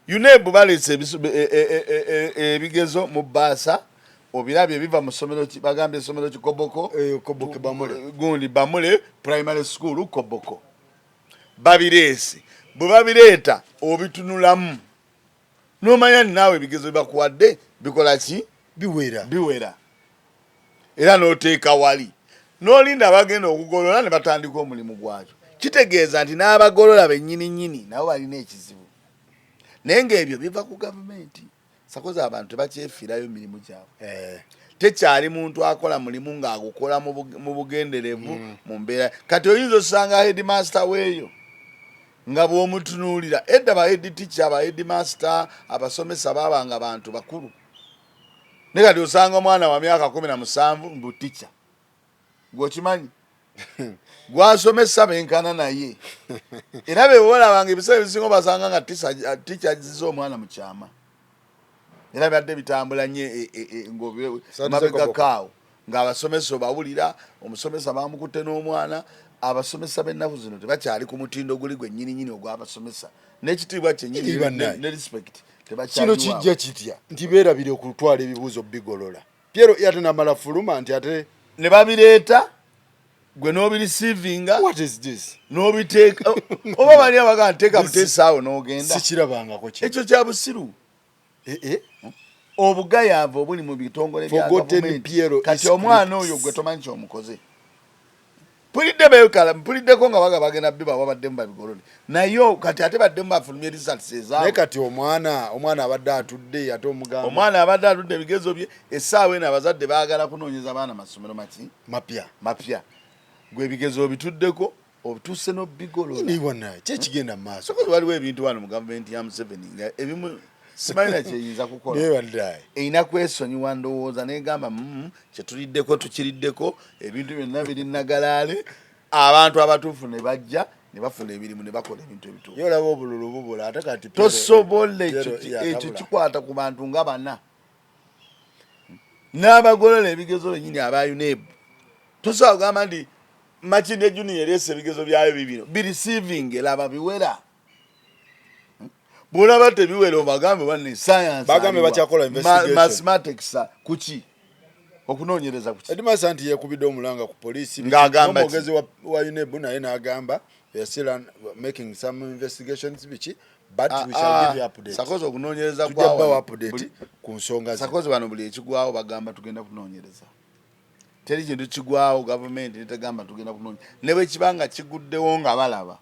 UNEB baleese ebigezo mu bbaasa obirabye biva mu ssomero bagambye essomero Koboko gundi Bamule primary school Koboko babireese bwe babireeta obitunulamu n'omanya naawe ebigezo bibakuwadde bikola ki biwera era n'oteeka wali n'olinda bagenda okugolola ne batandika omulimu gwakyo kitegeeza nti n'abagolola bennyini nabo balina ekizibu naye ng'ebyo biva ku gavumenti sakozi abantu tebakyefiirayo mirimu gyabwe tekyali muntu akola mulimu ng'agukola mu bugenderevu mu mbeera kati oyinza osanga headmaster weeyo nga bw'omutunuulira edda ba head teacher ba headmaster abasomesa baabanga bantu bakulu ne kati osanga omwana wa myaka 17 mbu teacher gwokimanyi gwasomesa benkana naye era bebolabanga ebiseera ebisinga basanga nga teacher aziza omwana mu kyama era byadde bitambula nnyo ng'omabegakaawo ng'abasomesa obawulira omusomesa bamukutte n'omwana abasomesa b'ennaku zino tebakyali ku mutindo guli gwe nnyini ogw'abasomesa n'ekitiibwa kyennyini ne respect kino kijja kitya nti beerabire okutwala ebibuuzo bigolola Piero yate namala fuluma nti ate ne babireeta gwe n'obirisiivinga n'obiteeka oba bali abaga nteeka buteesaawo n'ogenda sikirabangako ekyo kya busiru obugayaavu obuli mu bitongole bya gavumenti kati omwana oyo gwe tomanyi kyomukoze mpuliddeko nga baga bagenda biba babaddemu babigolole naye kati ate baddemu bafulumya results ezaabwe naye kati omwana abadde atudde ate omugamba omwana abadde atudde ebigezo bye essaawa eno abazadde baagala kunoonyeza baana masomero mapya gwe ebigezo bituddeko obutuse no bigolo ni wana che kigenda maaso sokoze waliwo ebintu wano mu government ya Museveni nga ebimu simanyi kyeyinza kukola ne wandai eina kwesonyiwa ndowooza negamba kyetuliddeko tukiriddeko ebintu byonna biri nagalale abantu abatuufu ne bajja ne bafuna emirimu ne bakola ebintu ebituufu yolaba obululu bubula ate kati tosobola ekyo kikwata ku bantu nga bana n'abagolola ebigezo bennyini aba UNEB tosobola kugamba nti Makindye Junior yaleese ebigezo byayo bibino bireceiving eraba biwera bwolaba tebiwera obagambe bane science bagambe bakyakola investigation mathematics kuki okunoonyereza kuki edimasa nti yekubidde omulanga ku polisi ng'agamba omwogezi wa UNEB naye n'agamba they are still making some investigations biki but we shall give you update sakoze okunoonyereza kwawo update ku nsonga sakoze bano buli ekigwawo bagamba tugenda kunoonyereza teri kintu kigwawo gavumenti netagamba tugenda kunoonyereza ne bwe kibanga kiguddewo nga balaba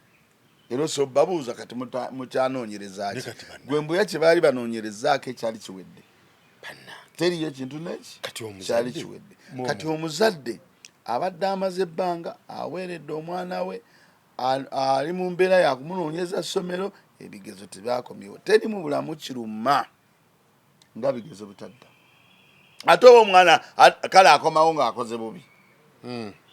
era so babuuza kati mukyanoonyereza ki gwe mbuya kye baali banoonyerezaako ekyali kiwedde teriyo kintu neki kyali kiwedde kati omuzadde abadde amaze ebbanga aweeredde omwana we ali mu mbeera yakumunoonyeza ssomero ebigezo tebyakomyewo teri mu bulamu kiruma nga bigezo bitadda ate oba omwana kale akomawo ng'akoze bubi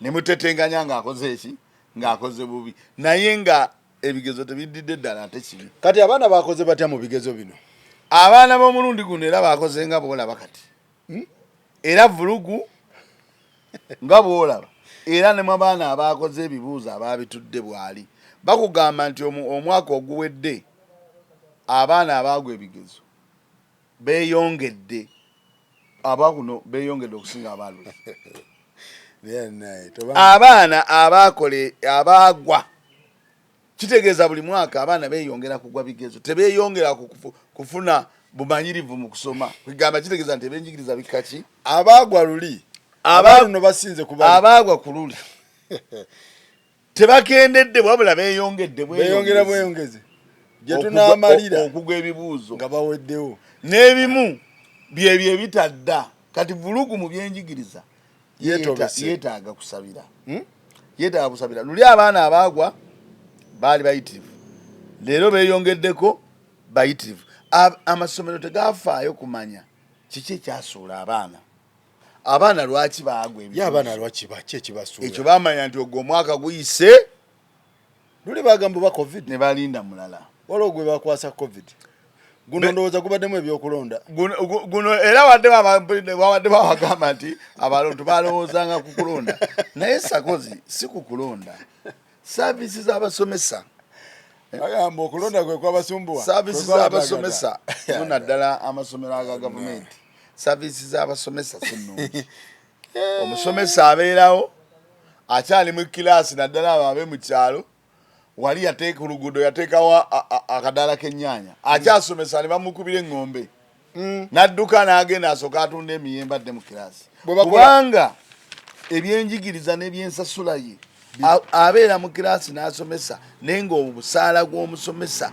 ne mutetenganya ng'akoze eki ng'akoze bubi naye nga ebigezo tebiddidde ddala ate kibi kati abaana bakoze batya mu bigezo bino abaana b'omulundi guno era bakoze nga bwolaba kati era vulugu nga bwolaba era ne mu abaana abakoze ebibuuzo ababitudde bwali bakugamba nti omwaka oguwedde abaana abaagwa ebigezo beeyongedde abakuno beeyongedde okusinga abalwe abaana abaagwa kitegeeza buli mwaka abaana beeyongera kugwa bigezo tebeeyongera kufuna bumanyirivu mu kusoma kugamba kitegeeza nti ebyenjigiriza bikaki abaagwa luli abaluno basinze kuba abaagwa ku luli tebakendedde wabula beeyongedde bweyongeze gye tunaamalira okugwa ebibuuzo nga baweddewo n'ebimu byebyo ebitadda kati vulugu mu byenjigiriza yeetaaga kusabira yeetaaga kusabira luli abaana abaagwa baali bayitirivu leero beeyongeddeko bayitirivu amasomero tegafaayo kumanya kiki ekyasuula abaana lwaki baagwa abaana lwaki baki ekibasuula ekyo bamanya nti ogwo omwaka guyise luli bagamba ba covid ne balinda mulala waliwo gwe bakwasa covid guno ndowooza gubaddemu ebyokulonda guno era wadde bawagamba nti abalontu balowoozanga ku kulonda naye sakozi si ku kulonda saavisi z'abasomesa agamba okulonda kwe kwabasumbuwa saavisi z'abasomesa naddala amasomero aga gavumenti saavisi z'abasomesa sinnungi omusomesa abeerawo akyali mu kiraasi naddala abo abe mu kyalo wali yateeka oluguudo yateekawo akadaala k'ennyaanya akyasomesa ne bamukubira eŋŋombe n'adduka n'agenda asooka atunda emiyembe adde mu kiraasi kubanga ebyenjigiriza n'ebyensasula ye abeera mu kiraasi n'asomesa naye ng'obusaala gw'omusomesa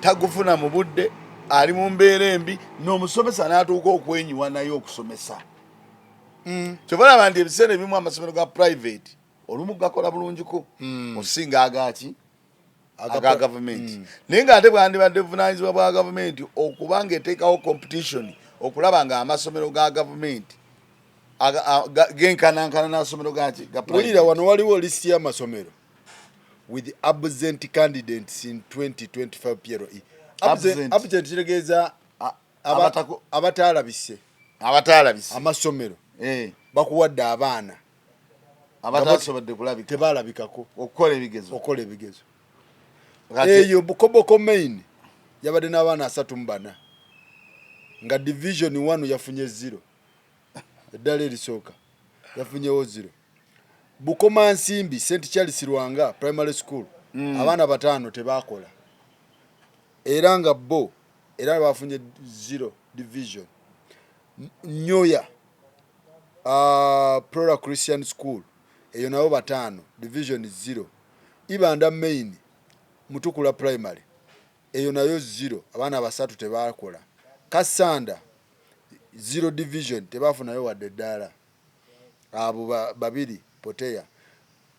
tagufuna mu budde ali mu mbeera embi n'omusomesa n'atuuka okwenyiwa naye okusomesa kyova olaba nti ebiseera ebimu amasomero ga private olumu gakola bulungiko osinga agaki aga gavumenti naye ng'ate bwandibadde buvunanyizibwa bwa gavumenti okuba ng'eteekawo competition okulaba nga amasomero ga gavumenti genkanankana n'amasomero gaki wulira wano waliwo lisiti y'amasomero with absent candidates in 2025 PLE absent kitegeeza abataalabise amasomero bakuwadde abaana abatasobodde kulabika tebaalabikako okukola ebigezo eyo Bukoboko main yabadde n'abaana 34 nga division 1 yafunye 0 eddala erisooka yafunyewo 0 Bukoma Nsimbi St Charles Lwanga primary school abaana 5 tebaakola era nga bo era bafunye 0 division Nyoya Prora Christian School eyo nabo 5 division 0 Ibanda main Mutukula primary eyo nayo 0 abaana 3 tebaakola Kasanda 0 division tebafunayo wadde ddala abo babiri poteya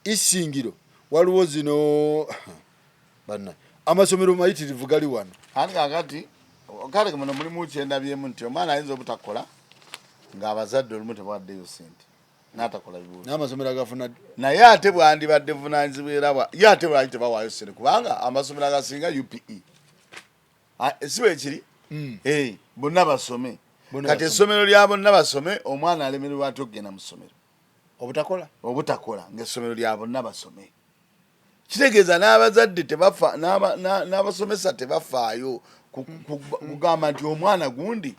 Isingiro waliwo zino banna amasomero mayitirivu gali wano ati kakati kale muno mulimu kyendabyemu nti omwana ayinza obutakola ng'abazadde olumu tebawaddeyo sente n'atakola bibuuzo n'amasomero agafuna naye ate bwandibadde buvunaanyizibwa era ye ate bwali tebawaayo sente kubanga amasomero agasinga UPE si bwe kiri bonna basome kati essomero lya bonna basome omwana alemererwa ati okugenda mu ssomero obutakola ng'essomero lya bonna basome kitegeeza n'abazadde tebafa n'abasomesa tebafaayo kugamba nti omwana gundi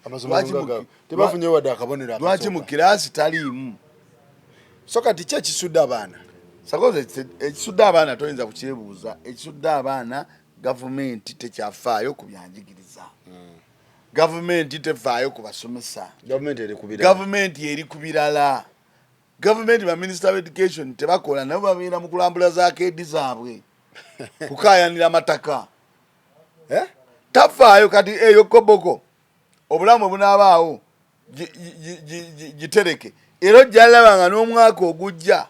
tebafunye wadde akabonero lwaki mu kiraasi taliimu so kati ki ekisudde abaana ekisudde abaana toyinza kukyebuuza ekisudde abaana gavumenti tekyafaayo ku byanjigiriza gavumenti tefaayo ku basomesa gavumenti eri ku birala gavumenti ba minister of education tebakola nabo babeera mu kulambula za keedi zaabwe kukayanira amataka tafaayo kati eyo koboko obulamu obunaabaawo gitereke era ojjalabanga n'omwaka ogujja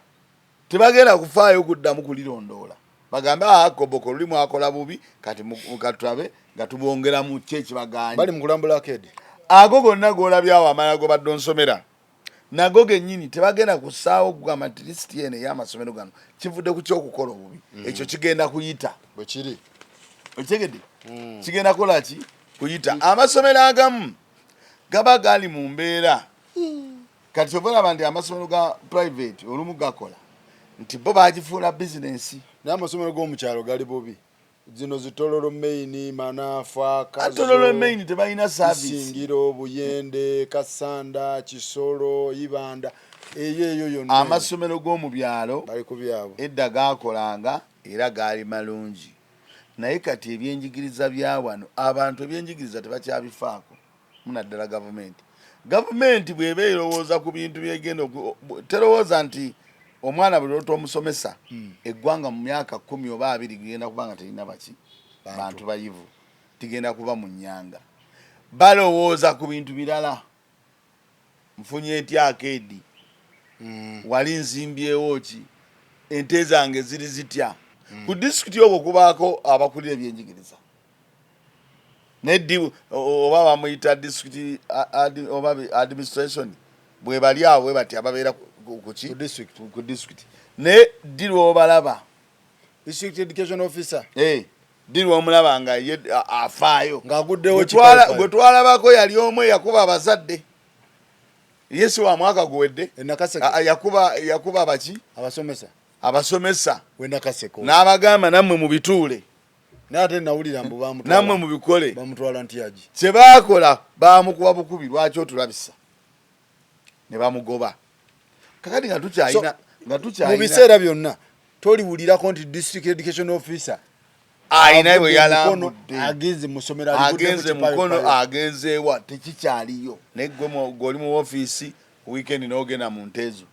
tebagenda kufaayo kuddamu kulirondoola bagambe koboko luli mwakola bubi kati mukatulabe nga tubongeramu ki ekibaganye bali mu kulambula keedi ago gonna g'olabyawo amala gobadde onsomera nago gennyini tebagenda kusaawo kugamba nti lisiti eno ey'amasomero gano kivudde ku kyokukola obubi ekyo kigenda kuyita bwe kiri okitegedde kigenda kukola ki kuyita amasomero agamu gaba gali mu mbeera kati obalaba nti amasomero ga private olumu gakola nti bo bagifuula bizinensi n'amasomero g'omukyalo gali bubi zino zitololo maini manafa katololo maini tebalina service singiro buyende kasanda kisolo ibanda eyo yonna amasomero g'omu byalo bali ku byabo edda gakolanga era gaali malungi naye kati ebyenjigiriza bya wano abantu ebyenjigiriza tebakyabifaako munaddala gavumenti bw'eba erowooza ku bintu byegenda terowooza nti omwana buli lwotomusomesa eggwanga mu myaka 10 oba 20 gigenda kubanga terina baki bantu bayivu tigenda kuba mu nnyanga balowooza ku bintu birala nfunye ntya akeedi wali nzimbyewo ki ente zange ziri zitya ku disitulikiti okwo kubaako abakulira ebyenjigiriza neddi oba bamuyita disitulikiti oba administration bwe bali awo bwe bati ababeera ku district ne dirwa obalaba district education officer dirwa omulaba nga afaayo ng'aguddewo gwe twalabako yali omu yakuba abazadde yesi wa mwaka guwedde yakuba abaki abasomesa n'abagamba nammwe mu bituule n'ate nawulira mbu nammwe mu bikole bamutwala ntiyaji kye baakola baamukuba bukubi lwaki otulabisa ne bamugoba kakati nga tukyayina mu biseera byonna toliwulirako nti district education officer ayina bwe yalambudde agenze mu ssomero agenze mukono agenzeewa tekikyaliyo naye gweoli mu ofiisi weekend n'ogenda mu nteezo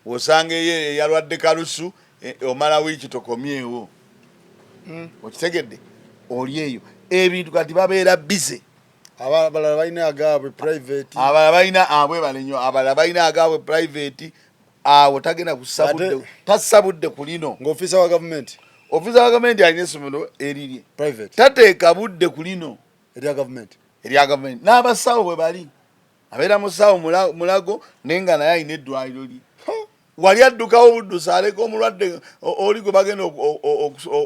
osanga eyo yalwadde kalusu omala wiiki tokomyewo okitegedde oli eyo ebintu kati babeera bize abalala balina agaabwe private abalala balina abwe balenyo abalala balina agaabwe private awo tagenda kusabudde tasabudde ku lino ng'ofiisa wa gavumenti alina essomero erirye private tateeka budde ku lino erya gavumenti n'abasawo bwe bali abeera musawo mulago naye nga naye alina eddwaliro lye wali addukawo buddusa aleka omulwadde oli gwe bagenda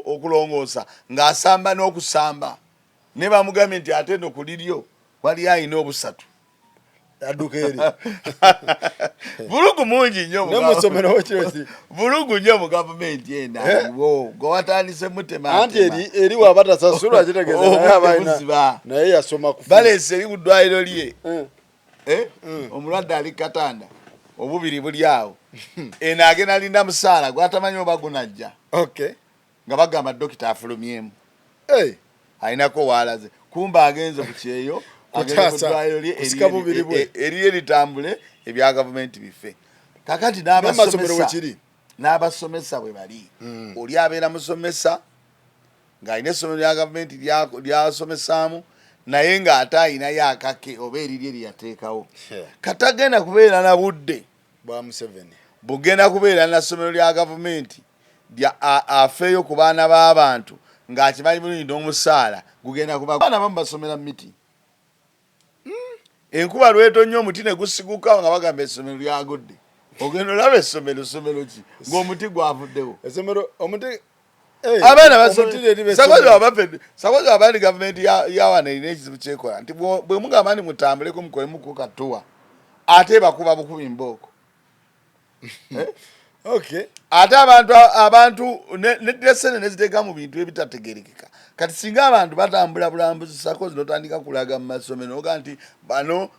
okulongoosa ng'asamba n'okusamba ne bamugambye nti ate no ku liryo wali alina obusatu adduka eri bulugu mungi nnyo bulugu nnyo mu gavumenti enaliwo gwe watandise anti eri waba tasasulwa kitegeeza naye yasoma baleese eri ku ddwaliro lye omulwadde ali katanda obubiri buli awo eno agenda alinda musaala gwatamanyi oba gunajja nga bagamba dokita afulumyemu alinako waalaze kumba agenze ku kyeyo eriyo eritambule ebya gavumenti bife kakati n'abasomesa bwe bali oli abeera musomesa ng'alina essomero lya gavumenti lyasomesaamu naye ng'ate ayinayo akake oba erirye lyeyateekawo katagenda kubeera na budde bwa Museveni bugenda kubeera na ssomero lya gavumenti afeeyo ku baana b'abantu ng'akimanyi bulungi n'omusaala gugenda kuba abaana bamu basomera mu miti. Enkuba lwetonnyo omuti ne gusiguka nga bagamba essomero lyagudde. Ogenda olaba essomero ki ng'omuti gwavuddewo. Abaana basakozi abandi gavumenti yawana erina ekizibu kyekola nti bwe mugamba nti mutambuleko mukolemuko katuwa ate bakuba bukubi mbooko. Ate abantu nedresene neziteeka mu bintu ebitategerekeka. Kati singa abantu batambula bulambuzi sakozi notandika kulaga mu masomero oga nti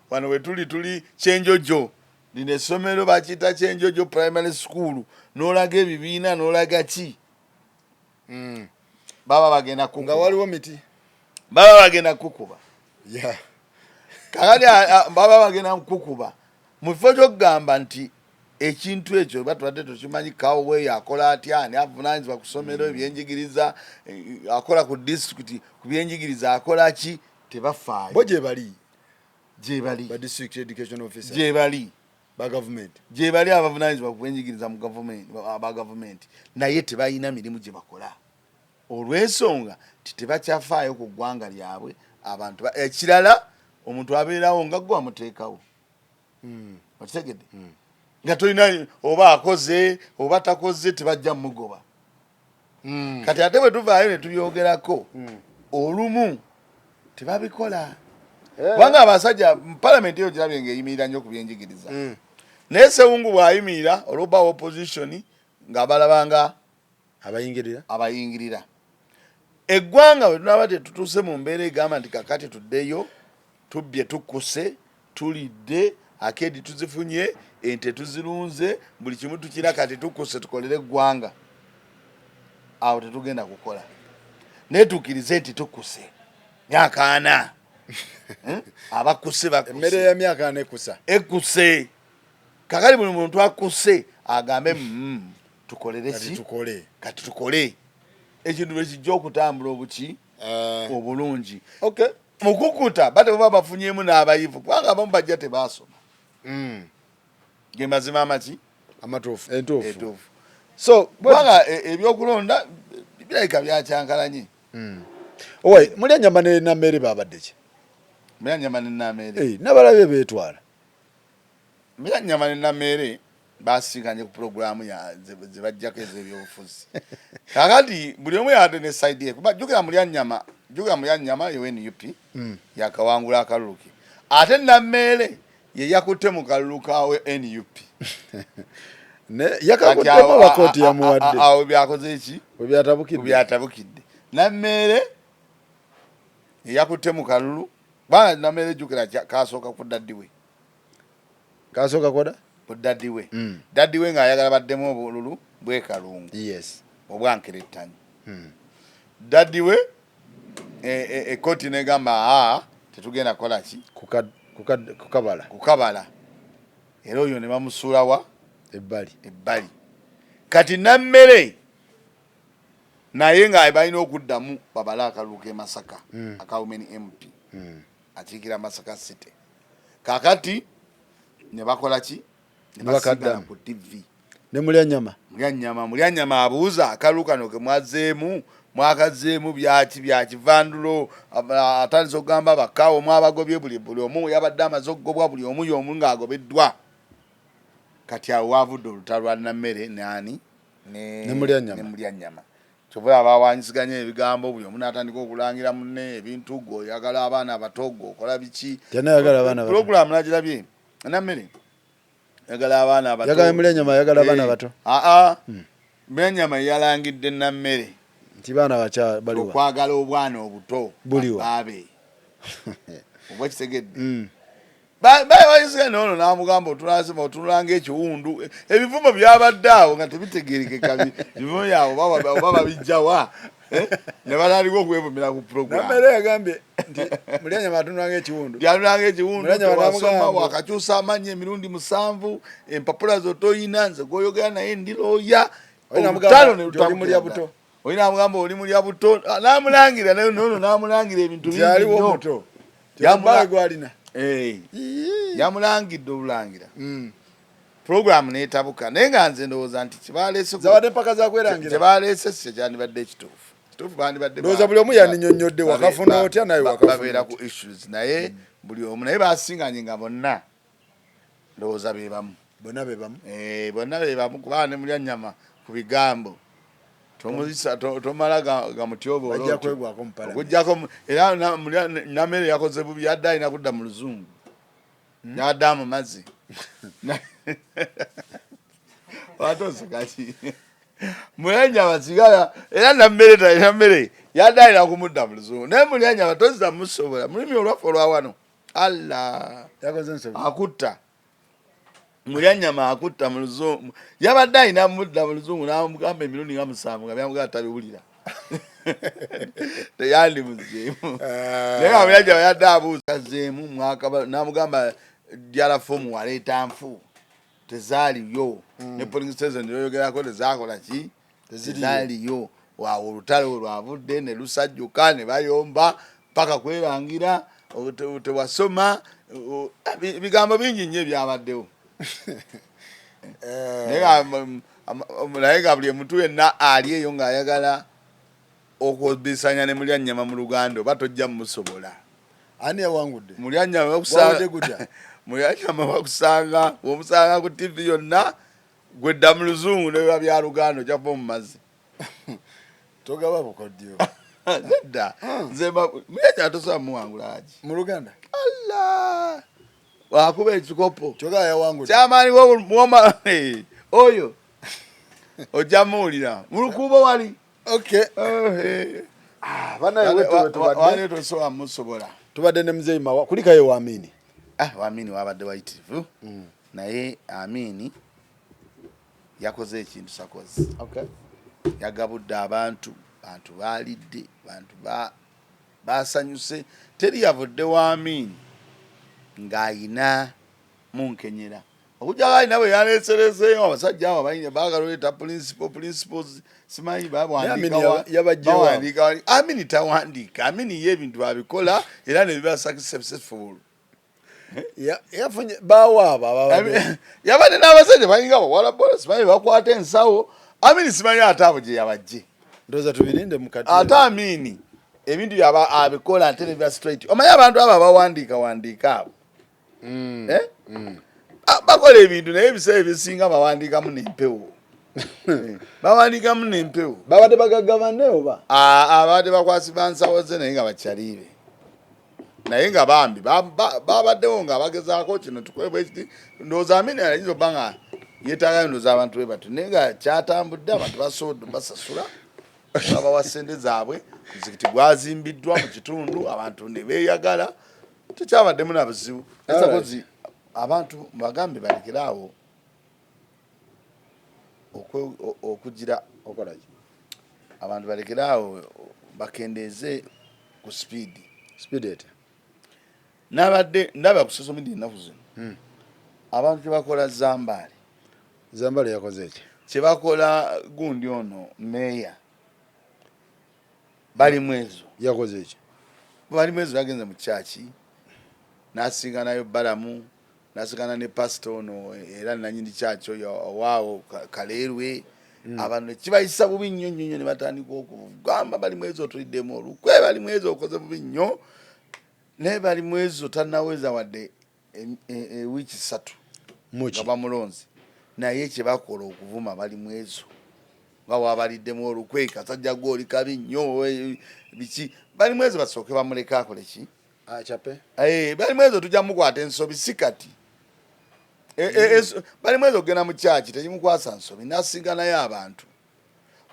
wano wetuli kyenjojo lino essomero bakiyita kyenjojo primary school n'olaga ebibiina n'olaga ki baba bagenda nga waliwo miti baba bagenda kukuba kakati baba bagenda kukuba mu kifo ky'okugamba nti ekintu ekyo batwadde tukimanyi kawe yakola atya ani avunanyizibwa ku ssomero ebyenjigiriza akola ku disitulikiti ku byenjigiriza akola ki tebafaayo bo gyebali ba district education officer gyebali ba government gyebali abavunanyizibwa ku byenjigiriza mu gavumenti naye tebalina mirimu gye bakola olw'ensonga tebakyafaayo ku ggwanga lyabwe abantu ekirala omuntu abeerawo nga gwe wamuteekawo okitegedde nga tolina oba akoze oba takoze tebajja mugoba. Kati ate bwe tuvaayo ne tubyogerako olumu tebabikola kubanga abasajja mu palamenti eyo girabye ng'eyimirira nnyo ku byenjigiriza naye Sewungu bw'ayimirira olwoba opposition ng'abalabanga abayingirira eggwanga bwe tunaba tetutuuse mu mbeera egamba nti kakati tuddeyo tubbye tukkuse tulidde akedi tuzifunye ente tuzirunze buli kimu tukira kati tukkuse tukolere eggwanga awo tetugenda kukola naye tukkirize nti tukkuse myaka 4 abakkuse emmere ya myaka 4 ekkuse kakali buli muntu akkuse agambe tukolere kati tukole ekintu bwe kijja okutambula obuki obulungi mukukuta bate baba bafunyemu n'abayivu kubanga abamu bajja tebaasoma ge mazima amaki amatuufu entuufu so kubanga ebyokulonda birabika byakyankalanye. owe mulya nyama ne nammere babadde ki mulya nyama ne nammere nabalabye beetwala mulya nyama ne nammere basinkanye ku programu ze bajjako ez'ebyobufuzi kakati buli omu yadde ne side ye kuba jjukira mulya nyama yo NUP yakawangula akalulu ke ate nammere ye yakutte mu kalulu kawe NUP yakakuttemu bakooti yamuwadde awo byakoze eki byatabukidde nammere ye yakutte mu kalulu bana nammere jjukira kasooka ku daddiwe daddiwe daddiwe ng'ayagala baddemu obululu bwekalungu obwankerettanyi daddiwe ekkooti negamba tetugenda kukola ki kukabala era oyo ne bamusuulawa ebbali kati nammere naye nga balina okuddamu babala akalulu k'e Masaka aka Women MP akiikira Masaka City kakati ne bakola ki ne basigala ku TV ne mulya nyama abuuza akalulu kano ke mwakazeemu byakivandulo atandise okugamba abakaawo mwabagobye buli omu yabadde amaze okugobwa buli omu y'omu ng'agobeddwa kati awo wavudde oluta lwa nammere nani ne mulya nyama kyova abawanyisiganya ebigambo buli omu n'atandika okulangira munne ebintu gwe oyagala abaana abato gwe okola biki pulogulaamu nagirabye nammere yagala abaana abato yagala abaana abato mulya nyama yalangidde nammere nti baana bacha baliwa okwagala obwana obuto buliwa obwa kitegedde bayisiga nono n'amugamba otulanga ekiwundu ebivumo byabadde awo nga tebitegerekeka bivumo byabo oba babijjawa ne balaliko okwevumira ku programu nammere yagambye nti mulya nyama atunulanga ekiwundu wasoma wakakyusa amannya emirundi 7 empapula zo toyina nze gwoyogera naye ndi looya olutalo ne lutamulya buto oyina amugamba oli mulya buto n'amulangira nono n'amulangira ebintu bingi gwalina yamulangidde olulangira program n'etabuka naye nga nze ndowooza nti kibaleese zawadde mpaka zakwerangira kibaleese si kyandibadde ekituufu bandibadde ndowooza buli omu yaninyonnyodde wakafuna otya naye babeera ku issues naye buli omu naye basinganye nga bonna ndowooza bebamu bonna bebamu bonna bebamu kubanga ne mulya nnyama ku bigambo tomuzisa tomala gamutyobookujjako era namere yakoze bubi yadde alina kudda mu luzungu yadda mu mazzi watosakaki mulyanyama sigala era nammere talina mmere yadde alina kumudda mu luzungu naye mulyanyama tozza musobola mulimi olwaffe olwawano alla akutta mulyanyama akutta mu luzungu yabadde alina mudda mu luzungu namugamba emirundi nga 7 nga byamugamba tabiwulira teyandimuzeemu naye nga mulyanyama yadde abuuza zeemu namugamba jala fomu waleeta nfu tezaaliyo ne polling station yoyogerako tezakola ki tezaaliyo waawo olutale olwavudde ne lusajjuka ne bayomba paka kwerangira tewasoma bigambo bingi nnyo ebyabaddewo naye nga buli emuntu yenna ali eyo ng'ayagala okwobisanya ne mulyanyama mu luganda oba tojja mumusobola ani yawangudde mulyanyama bakusanga womusanga ku TV yonna gwedda mu luzungu nebiba bya luganda ojjava mu mazzi togaba bukodyo nedda nze mulyanyama tosobola muwangulaki mu luganda alla wakuba ekikopo kyogaa yawangudde kyamaani woma oyo ojja muwulira mu lukuubo wali banaye tosobola musobola tubadde ne muzeeyi mawa kulikayo waamini waamini wabadde wayitirivu naye amini yakoze ekintu sakozi yagabudde abantu baalidde bantu basanyuse teri yavudde waamini ng'ayina munkenyera okujja alina bwe yaleeserezeyo abasajja abo abayine baagaloleeta principles simanyi bawandiika amini tawandiika amini ye ebintu babikola era ne biba successful yabadde n'abasajja balinga bawala bola simanyi bakwata ensawo amini simanyi ate abo gye yabajje ndowooza tubirinde mukati ate amini ebintu byaba abikola ate ne biba straight omanyi abantu abo abawandiika abo bakola ebintu naye ebiseera ebisinga bawandiikamu n'empewo bawandiikamu n'empewo babadde bagagabane oba abadde bakwasibwa nsawo ze naye nga bakyaliire naye nga bambi babaddewo nga bagezaako kino tukwebwa ekiti ndowooza amini ayinza obba nga yeetaaga ndowooza abantu be batu naye nga kyatambudde abantu basasula babawa ssente zaabwe muzikiti gwazimbiddwa mu kitundu abantu ne beeyagala tekyabaddemu na buzibu esakozi abantu bagambe balekeraawo okugira okolaki abantu balekeraawo bakendeeze ku speed ete nabadde ndaba ku social media ennaku zino abantu kyebakola Zambale yakoze eki kyebakola gundi ono meeya balimu ezo yakoze eki balimu ezo yagenze mu kyaki n'asinganayo balamu n'asingana ne pasito ono era nanyini kyaki oyo owaawo kaleerwe abantu kibayisa bubi nnyo nnyo ne batandika okugamba balimu ezo otuliddemu olukwe balimu ezo okoze bubi nnyo naye balimu ezo tannaweza wadde ewiiki 3 nga bamulonzi naye kyebakola okuvuma balimu ezo nga wabaliddemu olukwe kasajja gwoli kabi nnyo biki balimu ezo basooke bamuleka akole ki balimu ezo tujja mukwata ensobi si kati balimu ezo okugenda mu kyaki tekimukwasa nsobi nasinganayo abantu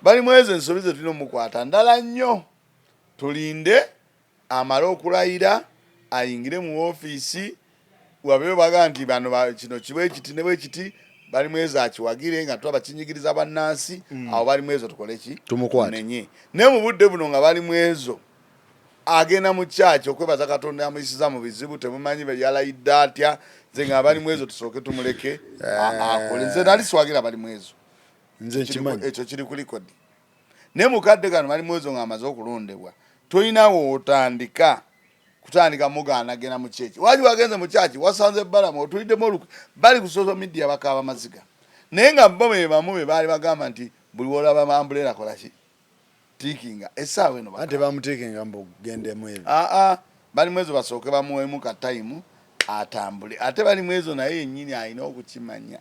balimu ezo ensobi ze tulina omukwata ndala nnyo tulinde amale okulayira ayingire mu ofiisi wabeyo baga nti bano kino kibe ekiti ne bwekiti balimu ezo akiwagire nga tuba bakinyigiriza bannansi awo balimu ezo tukole ki tumukwate naye mu budde buno nga balimu ezo agenda mu kyaki okwebaza Katonda amuyisiza mu bizibu temumanyi yalayidde atya nze nga balimu ezo tusooke tumuleke akole nze nali siwagira balimu ezo ekyo kiri ku likodi naye mukadde gano balimu ezo nga amaze okulondebwa tolinawo otandika kutandika mugaana agenda mu kyeki wali wagenze mu kyaki wasanze balamu otuliddemu bali ku social media bakaaba maziga naye nga bo bamu be baali bagamba nti buli wolaba mambulera kolaki tikinga essaawa eno ate bamutikinga mbugendemu ebyo bali mwezo basooke bamuwemu ka time atambule ate bali mwezo naye yennyini alina okukimanya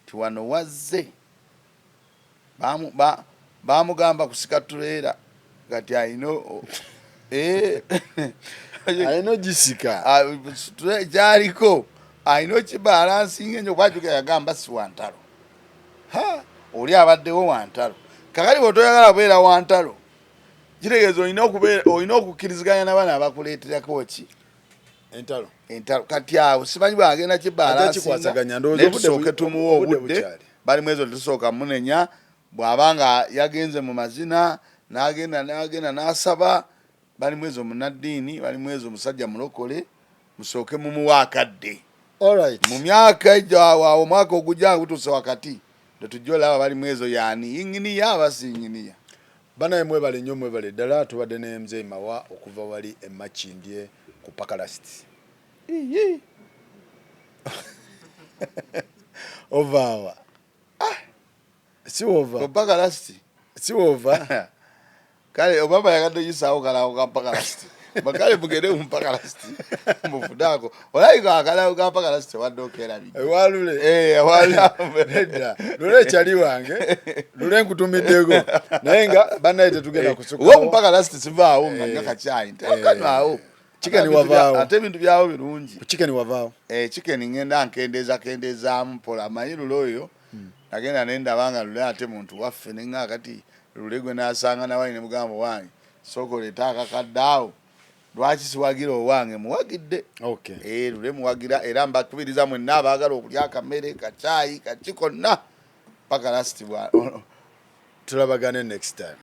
ti wano wazze bamugamba kusika tuleera kati alina alina ogisika gyaliko alina okibalansinga enyo kwakyuka yagamba si wantalo oli abaddewo wantalo kakali bwotoyagala kubeera wantalo kitegeeza olina okukkiriziganya n'abaana abakuleeterako ki entalo kati awo simanyi bwagenda kibalansingatusooke tumuwa obudde bali mwezo tetusooka munenya bw'abanga yagenze mu mazina n'agenda n'asaba bali mwezo munaddiini bali mwezo musajja mulokole musooke mumuwa akadde mu myaka ejaawo omwaka ogujja gutuuse wakati tetujja olaba bali mwezo yaani yinginiya abasinginiya banaye mwebale nnyo mwebale ddala tubadde ne Mzee Mawa okuva wali emakindye ku Pakalasiti ovaawa si wova Pakalasiti si wova kale obaba yagadde yisaawo kalawo ka Pakalasiti bakale mugende mu Pakalasiti mufudaako olayika akalawo ka Pakalasiti wadde okerabidde ewalule ewalula lule ekyali wange lule nkutumiddeko naye nga bannaye tetugenda kusuka wo mu Pakalasiti sivaawo nga nga kacyayi ntekanwawo Chicken wavaawo ate ebintu byawo birungi chicken wavaawo chicken ngenda nkendezaamu pola amanyi lule oyo nagenda nendabanga lule ate muntu waffe nenga kati lule gwe nasanga nawayi ne mugamba wange sooka oleeta akakadde awo lwaki siwagira owange muwagidde lule muwagira era mbakubiriza mwenna abaagala okulya akamere kacyayi kaki konna Pakalasiti tulabagane next time.